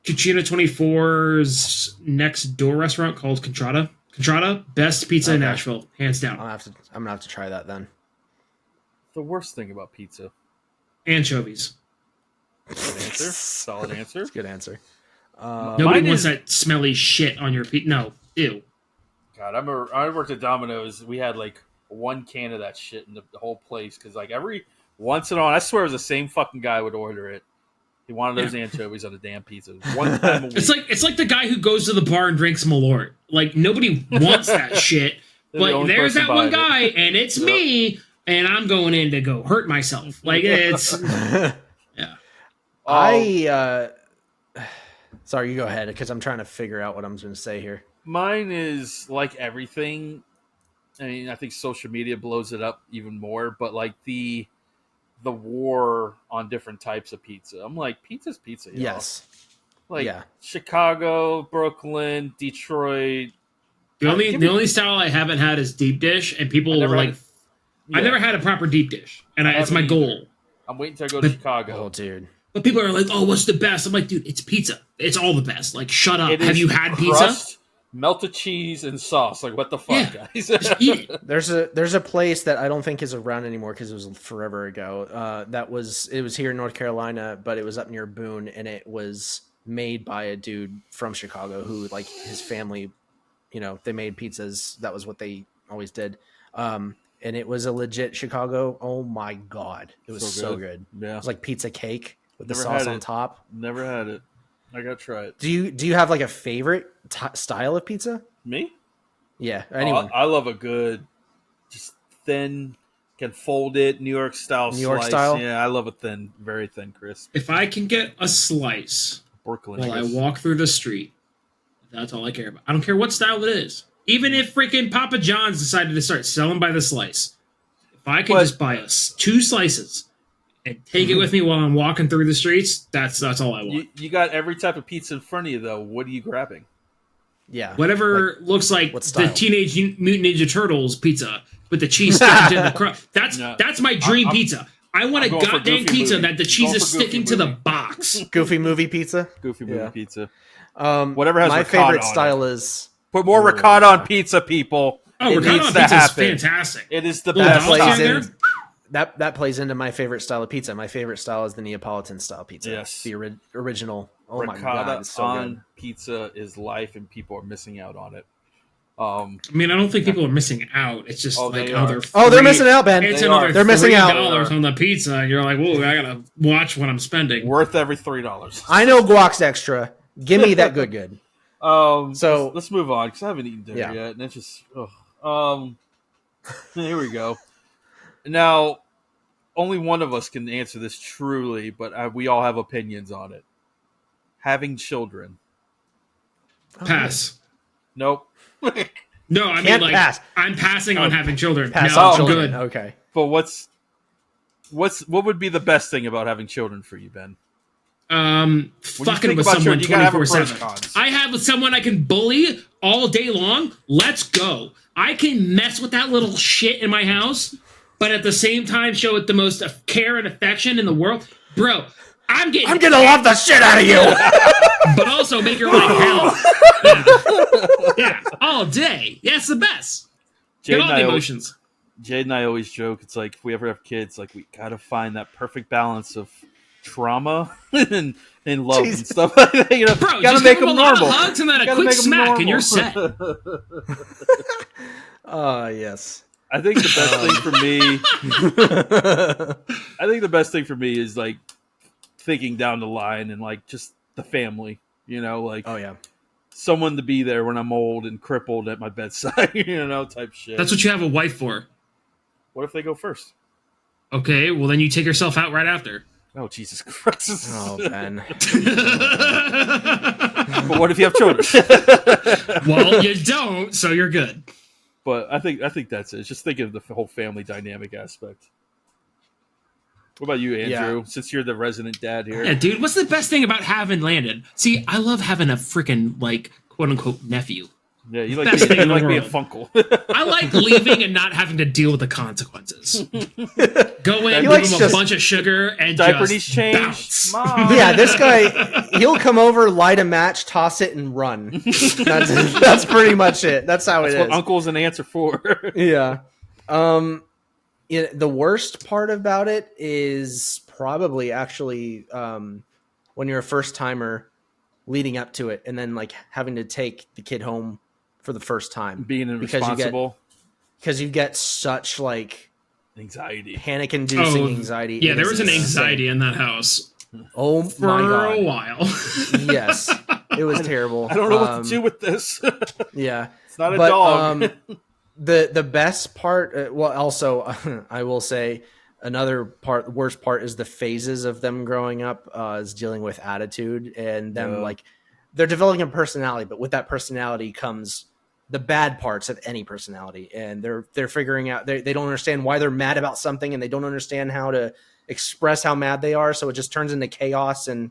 Cucina 24's next door restaurant called Contrada. Contrada, best pizza in Nashville, hands down. I'm gonna have to try that then. The worst thing about pizza? Anchovies. Good answer. Solid answer. That's a good answer. Nobody wants that smelly shit on your pizza. No, ew. God, I worked at Domino's. We had like one can of that shit in the whole place because like every once in a while, I swear it was the same fucking guy would order it. He wanted those anchovies on a damn pizza. One time a week. It's like the guy who goes to the bar and drinks Malort. Like nobody wants that shit. But there's that one guy, and it's me. And I'm going in to go hurt myself. Like it's Sorry, you go ahead because I'm trying to figure out what I'm going to say here. Mine is like everything. I mean, I think social media blows it up even more. But like the war on different types of pizza. I'm like, pizza's pizza. Y'all. Yes. Like Chicago, Brooklyn, Detroit. The only style I haven't had is deep dish, and people were like. I never had a proper deep dish, and it's my goal. I'm waiting till I go to Chicago. Oh, dude. But people are like, oh, what's the best? I'm like, dude, it's pizza. It's all the best. Like, shut up. Have you had crust, pizza? Melted cheese and sauce. Like, what the fuck, guys? Just eat it. There's a place that I don't think is around anymore because it was forever ago. It was here in North Carolina, but it was up near Boone, and it was made by a dude from Chicago who, like, his family, they made pizzas. That was what they always did. And it was a legit Chicago. Oh my God. It was so good. Yeah. It was like pizza cake with the sauce on top. Never had it. I got to try it. Do you have like a favorite style of pizza? Me? Yeah. Anyone. I love a good, just thin, can fold it, New York style. Yeah, I love a thin, very thin crisp. If I can get a slice Brooklyn while I walk through the street, that's all I care about. I don't care what style it is. Even if freaking Papa John's decided to start selling by the slice, if I could just buy us 2 slices and take it with me while I'm walking through the streets, that's all I want. You got every type of pizza in front of you, though. What are you grabbing? Yeah, whatever looks like the Teenage Mutant Ninja Turtles pizza with the cheese sticking to the crust. That's my dream pizza. I want a goddamn pizza that the cheese is sticking to the box. Goofy movie pizza. Goofy movie pizza. Whatever has my favorite style is. Put more ricotta on pizza, people. Oh, ricotta on pizza is fantastic. It is the best. That plays into my favorite style of pizza. My favorite style is the Neapolitan style pizza. Yes. The original. Oh ricotta my God, it's so on good. Pizza is life, and people are missing out on it. I mean, I don't think people are missing out. It's just they're missing out, Ben. They're missing out. $3 on the pizza, and you're like, whoa, I gotta watch what I'm spending. Worth every $3. I know guac's extra. Give me that good. So let's move on because I haven't eaten dinner yet, and it's just here we go. Now, only one of us can answer this truly, but we all have opinions on it. Having children. Pass. Nope. No, I mean, like, pass. I'm passing on having children. Pass on children. Good. Okay. But what would be the best thing about having children for you, Ben? Fucking with someone 24/7. I have with someone I can bully all day long. Let's go. I can mess with that little shit in my house, but at the same time show it the most care and affection in the world. Bro, I'm gonna love the shit out of you. But also make your life hell. Yeah, all day. Yeah, it's the best. Get all the emotions. Jade and I always joke, it's like if we ever have kids, like we gotta find that perfect balance of trauma and love and stuff like that. You know, bro, gotta just make give them a lot normal. of hugs and then a quick smack, and you're set. Yes. I think the best thing for me is like thinking down the line and like just the family. You know, like Oh yeah. someone to be there when I'm old and crippled at my bedside, you know, type shit. That's what you have a wife for. What if they go first? Okay, well then you take yourself out right after. Oh, Jesus Christ. Oh, Ben. But what if you have children? Well, you don't, so you're good. But I think that's it. It's just thinking of the whole family dynamic aspect. What about you, Andrew? Yeah. Since you're the resident dad here. Yeah, dude, what's the best thing about having Landon? See, I love having a freaking, like, quote-unquote nephew. Yeah, you like Best thing in the being a world. funkle. I like leaving and not having to deal with the consequences. Go in, He give likes him a just- bunch of sugar, and Diaper just needs changed. bounce. Mom. Yeah, this guy, he'll come over, light a match, toss it, and run. That's pretty much it. That's how That's it what is. uncle's an answer for. Yeah. The worst part about it is probably actually when you're a first timer leading up to it and then like having to take the kid home for the first time. Being irresponsible. Because you get such like Anxiety. panic inducing anxiety. Yeah, It there is was an insane. anxiety in that house Oh for my God. a while. Yes. It was terrible. I don't know what to do with this. Yeah. It's not a dog. The best part, well, also I will say another part, the worst part is the phases of them growing up is dealing with attitude and them like they're developing a personality, but with that personality comes the bad parts of any personality, and they're figuring out they don't understand why they're mad about something, and they don't understand how to express how mad they are, so it just turns into chaos. And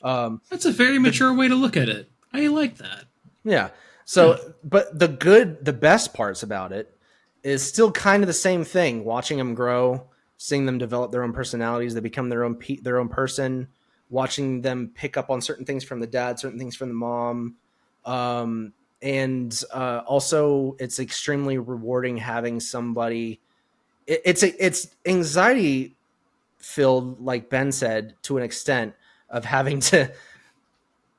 That's a very mature way to look at it. I like that. yeah. So, but the best parts about it is still kind of the same thing. Watching them grow, seeing them develop their own personalities, they become their own person. Watching them pick up on certain things from the dad, certain things from the mom, and also it's extremely rewarding having somebody. It's anxiety filled, like Ben said, to an extent of having to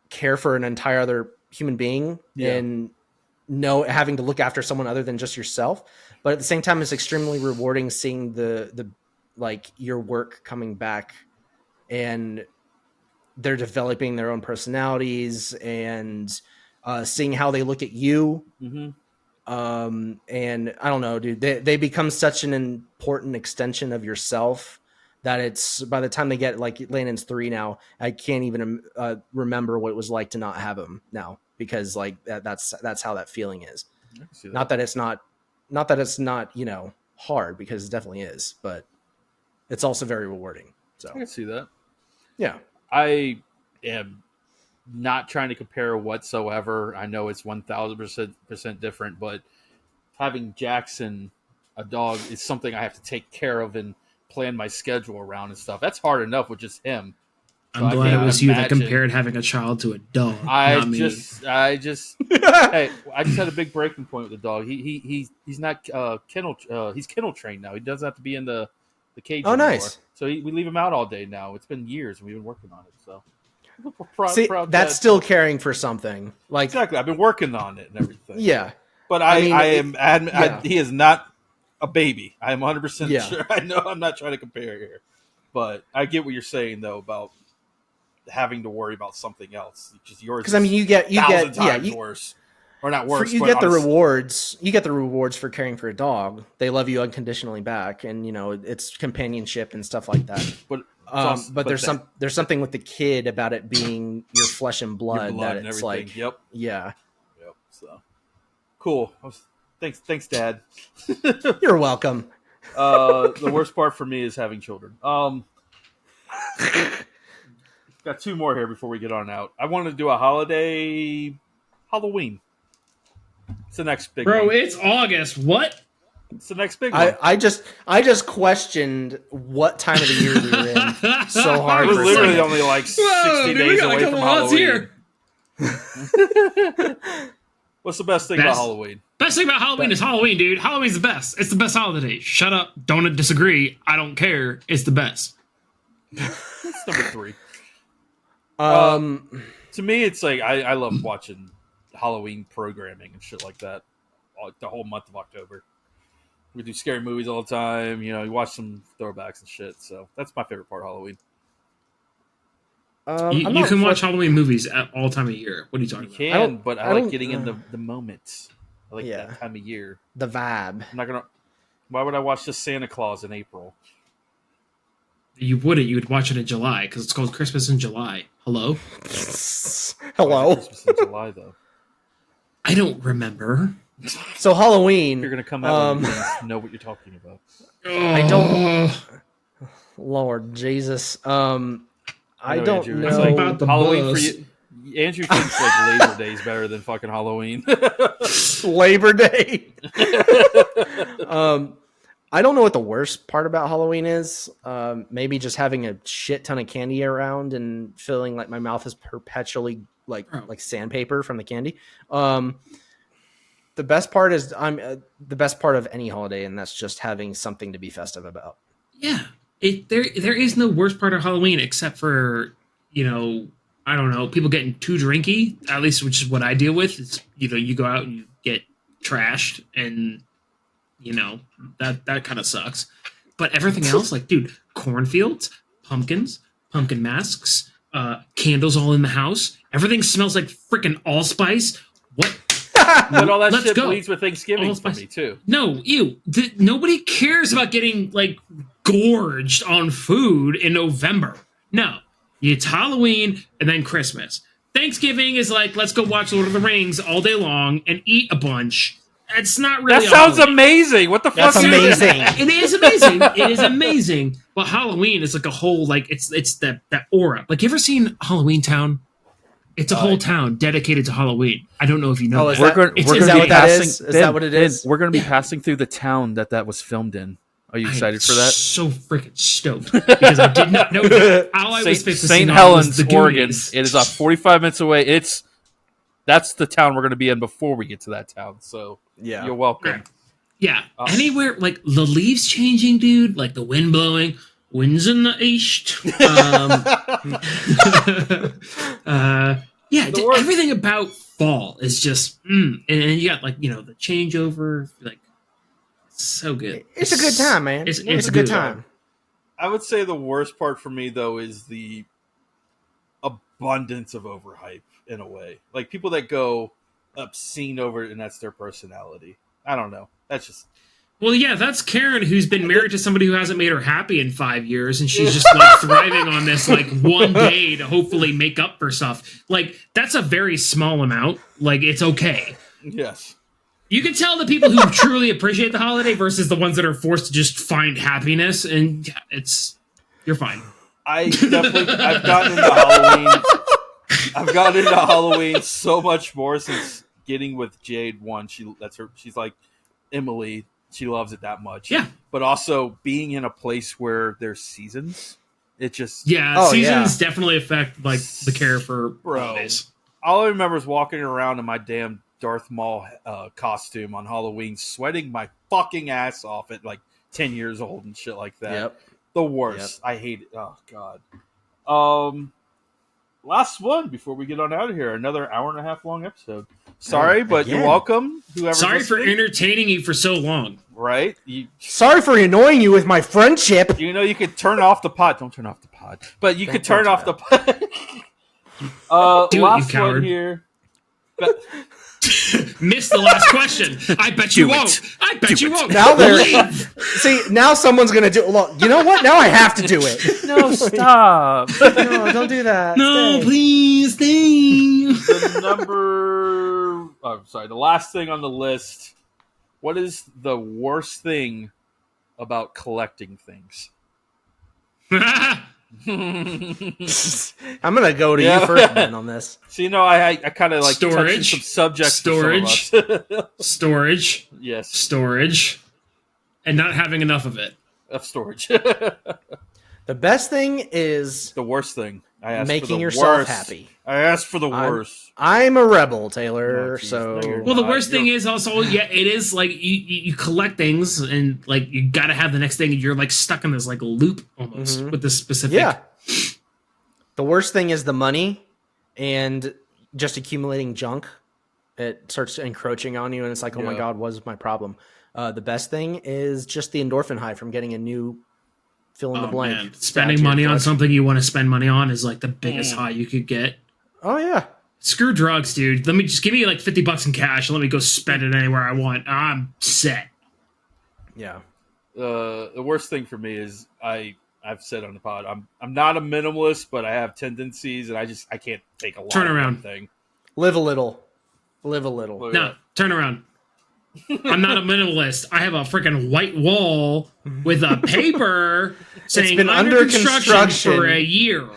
care for an entire other human being and having to look after someone other than just yourself. But at the same time, it's extremely rewarding seeing the like your work coming back and they're developing their own personalities and seeing how they look at you. Mm-hmm. And I don't know, dude, they become such an important extension of yourself that it's by the time they get like Landon's 3 now, I can't even remember what it was like to not have him now, because like that's how that feeling is. That. Not that it's not, you know, hard, because it definitely is, but it's also very rewarding. So I can see that. yeah. I am not trying to compare whatsoever. I know it's 1,000% different, but having Jackson, a dog, is something I have to take care of and plan my schedule around and stuff. That's hard enough with just him. So I'm glad it was you that imagine. compared having a child to a dog. I not just me. hey, I just had a big breaking point with the dog. He's not kennel. He's kennel trained now. He doesn't have to be in the cage anymore. Nice. So we leave him out all day now. It's been years and we've been working on it. So See, proud that's dad. still caring for something. Like Exactly. I've been working on it and everything. yeah. But I mean, he is not a baby. I am 100% Yeah. sure. I know I'm not trying to compare here. But I get what you're saying, though, about having to worry about something else. Just yours. Because I mean, you get times worse. Or not worse. you but get the honest- rewards. You get the rewards for caring for a dog. They love you unconditionally back, and you know it's companionship and stuff like that. But, But there's something with the kid about it being your flesh and blood, your blood that and it's everything. like Yep. yeah. So cool. Thanks, Dad. You're welcome. The worst part for me is having children. Got 2 more here before we get on out. I want to do a holiday Halloween. It's the next big Bro, one. it's August. What? It's the next big one. I just questioned what time of the year we were in so hard. It was for a literally second. only like 60 Whoa, dude, we days got a away from couple months Halloween. here. What's the best thing about Halloween? Best thing about Halloween is Halloween, dude. Halloween's the best. It's the best holiday. Shut up. Don't disagree. I don't care. It's the best. It's number 3. To me, it's like I love watching Halloween programming and shit like that. The whole month of October, we do scary movies all the time. You know, you watch some throwbacks and shit. So that's my favorite part of Halloween. You can watch Halloween movies at all time of year. What are you talking about? But I like getting in the moments. I like that time of year. The vibe. I'm not gonna. Why would I watch the Santa Claus in April? You wouldn't. You would watch it in July because it's called Christmas in July. Hello? Hello? Christmas in July, though. I don't remember. So Halloween. You're going to come out and know what you're talking about. I don't. Lord Jesus. I don't know. About the Halloween buzz. for you. Andrew thinks like Labor Day is better than fucking Halloween. Labor Day. I don't know what the worst part about Halloween is. Maybe just having a shit ton of candy around and feeling like my mouth is perpetually like sandpaper from the candy. The best part is the best part of any holiday, and that's just having something to be festive about. Yeah, there is no worst part of Halloween except for I don't know, people getting too drinky. At least, which is what I deal with. It's you go out and you get trashed and. That kind of sucks. But everything else, like, dude, cornfields, pumpkins, pumpkin masks, candles all in the house. Everything smells like freaking allspice. What? But all that Let's shit go. bleeds with Thanksgiving for me, too. No, nobody cares about getting, like, gorged on food in November. No. It's Halloween and then Christmas. Thanksgiving is like, let's go watch Lord of the Rings all day long and eat a bunch. It's not really. That sounds amazing. What the fuck? That's amazing. It is amazing. It is amazing. But Halloween is like a whole it's that aura. Like, you ever seen Halloween Town? It's a whole town dedicated to Halloween. I don't know if you know. Is that what that is? Is that what it is? We're going to be passing through the town that was filmed in. Are you excited for that? So freaking stoked because I did not know that. All I was St. Helens, Oregon. It is 45 minutes away. That's the town we're going to be in before we get to that town. So you're welcome. Yeah, anywhere like the leaves changing, dude. Like the wind blowing, winds in the east. Everything about fall is just, and you got like the changeover, like so good. It's a good time, man. It's a good time. I would say the worst part for me though is the abundance of overhype. In a way, like people that go obscene over it, and that's their personality. I don't know. That's just. Well, yeah, that's Karen, who's been married to somebody who hasn't made her happy in 5 years, and she's just like thriving on this like one day to hopefully make up for stuff. Like that's a very small amount. Like it's okay. Yes. You can tell the people who truly appreciate the holiday versus the ones that are forced to just find happiness, and you're fine. I've gotten into Halloween. I've gotten into Halloween so much more since getting with Jade. One, she's like Emily. She loves it that much. Yeah. But also being in a place where there's seasons, it just seasons definitely affect like the care for holidays. All I remember is walking around in my damn Darth Maul costume on Halloween, sweating my fucking ass off at like 10 years old and shit like that. Yep. The worst. Yep. I hate it. Oh God. Last one before we get on out of here. Another hour and a half long episode. Sorry, but you're welcome. Sorry for entertaining you for so long. Right? Sorry for annoying you with my friendship. You could turn off the pod. Don't turn off the pod. But you could turn off the pod. Last one here. Missed the last question. I bet you won't. I bet you won't. Now now someone's gonna do. Look, you know what? Now I have to do it. No, stop. No, don't do that. No, stay. Please stay. The last thing on the list. What is the worst thing about collecting things? I'm gonna go to you first, man, on this. So I kind of like touching some subjects. Storage. Yes. Storage, and not having enough of it. Of storage. The best thing is the worst thing. I asked making for the yourself worst. happy. I asked for the worst. I'm a rebel, Taylor. Well, the worst thing is also, it is like you collect things and like you got to have the next thing, and you're like stuck in this like loop almost with this specific. Yeah. The worst thing is the money and just accumulating junk. It starts encroaching on you, and it's like, oh my God, what is my problem? The best thing is just the endorphin high from getting a new Fill in the blank. Man. Spending money on something you want to spend money on is like the biggest high you could get. Oh yeah. Screw drugs, dude. Let me just give me like $50 in cash and let me go spend it anywhere I want. I'm set. Yeah. The worst thing for me is I've said on the pod, I'm not a minimalist, but I have tendencies, and I can't take a lot. Turn around. Of thing. Live a little. No, turn around. I'm not a minimalist. I have a freaking white wall with a paper saying been under construction for a year.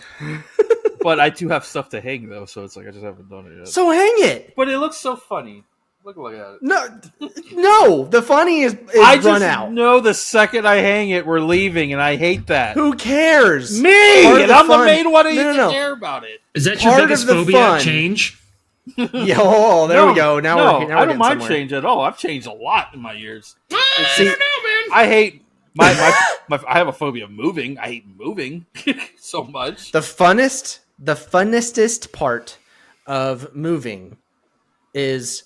But I do have stuff to hang though, so it's like I just haven't done it yet. So hang it. But it looks so funny. Look at it. No. The funny is I run just out. know the second I hang it, we're leaving, and I hate that. Who cares? Me, and I'm fun. the main one who No. care about it. Is that your Part biggest of the phobia? fun. Change? Yeah, there we go. Now we're I don't mind somewhere. change at all. I've changed a lot in my years. I don't know, man. I hate my I have a phobia of moving. I hate moving so much. The funnestest part of moving is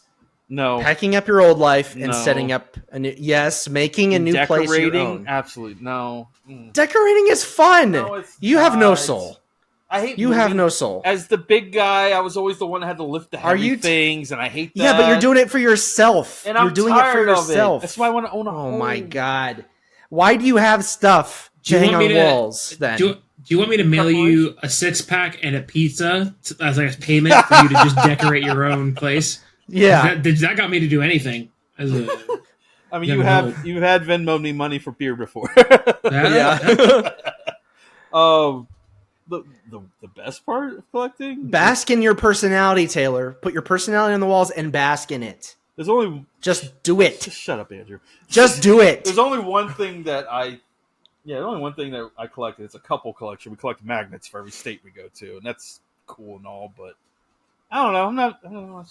packing up your old life and setting up a new. Yes, making a new place your own. Absolutely no. Decorating is fun. No, you have no soul. I hate. You have no soul. As the big guy, I was always the one that had to lift the heavy things, and I hate that. Yeah, but you're doing it for yourself. And you're doing it for yourself. That's why I want to own a home. Oh my god! Why do you have stuff to hang on walls? Then do you want me to mail you a 6-pack and a pizza as like a payment for you to just decorate your own place? Yeah, that got me to do anything. I mean, you've had Venmo me money for beer before. Yeah. The best part of collecting? Bask in your personality, Taylor. Put your personality on the walls and bask in it. There's only... Just do it. Just shut up, Andrew. Just do it. There's only one thing that I collected. It's a couple collection. We collect magnets for every state we go to, and that's cool and all, but I don't know. I don't know.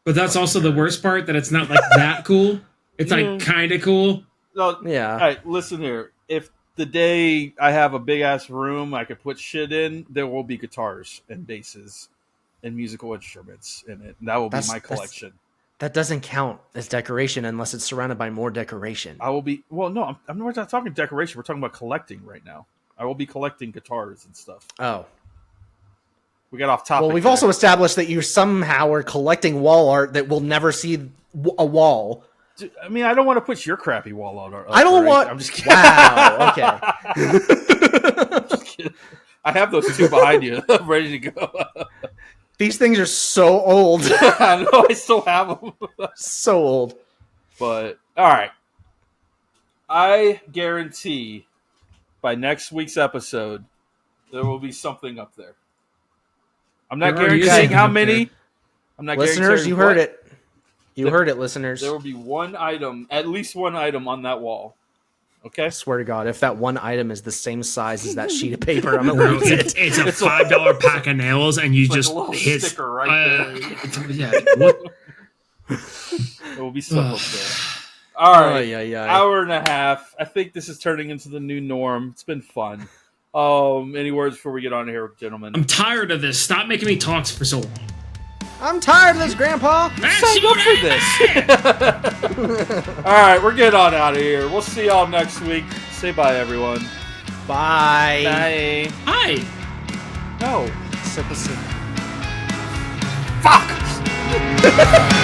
But that's also the worst part, that it's not like that cool. It's like kind of cool. Yeah. All right, listen here. If the day I have a big ass room I could put shit in, there will be guitars and basses and musical instruments in it. And that will be my collection. That doesn't count as decoration unless it's surrounded by more decoration. I will be... Well, no, we're not talking decoration. We're talking about collecting right now. I will be collecting guitars and stuff. Oh. We got off topic. Well, we've also established that you somehow are collecting wall art that will never see a wall. I mean, I don't want to put your crappy wall art. I don't want... I'm just kidding. Wow, okay. Just kidding. I have those two behind you. I'm ready to go. These things are so old. I know, I still have them. So old. But, all right. I guarantee by next week's episode, there will be something up there. I'm not guaranteeing how many. I'm not listeners, you heard it. You heard it, listeners. There will be one item, at least one item on that wall. Okay? I swear to God, if that one item is the same size as that sheet of paper, I'm going to lose it. It's a $5 pack of nails, and you just hit... sticker right there. Yeah. What? There will be stuff up there. All right. Yeah. Hour and a half. I think this is turning into the new norm. It's been fun. Any words before we get on here, gentlemen? I'm tired of this. Stop making me talk for so long. I'm tired of this, Grandpa. Sign up for this. All right, we're getting on out of here. We'll see y'all next week. Say bye, everyone. Bye. Bye. Hi. No. Sip a sip. Fuck.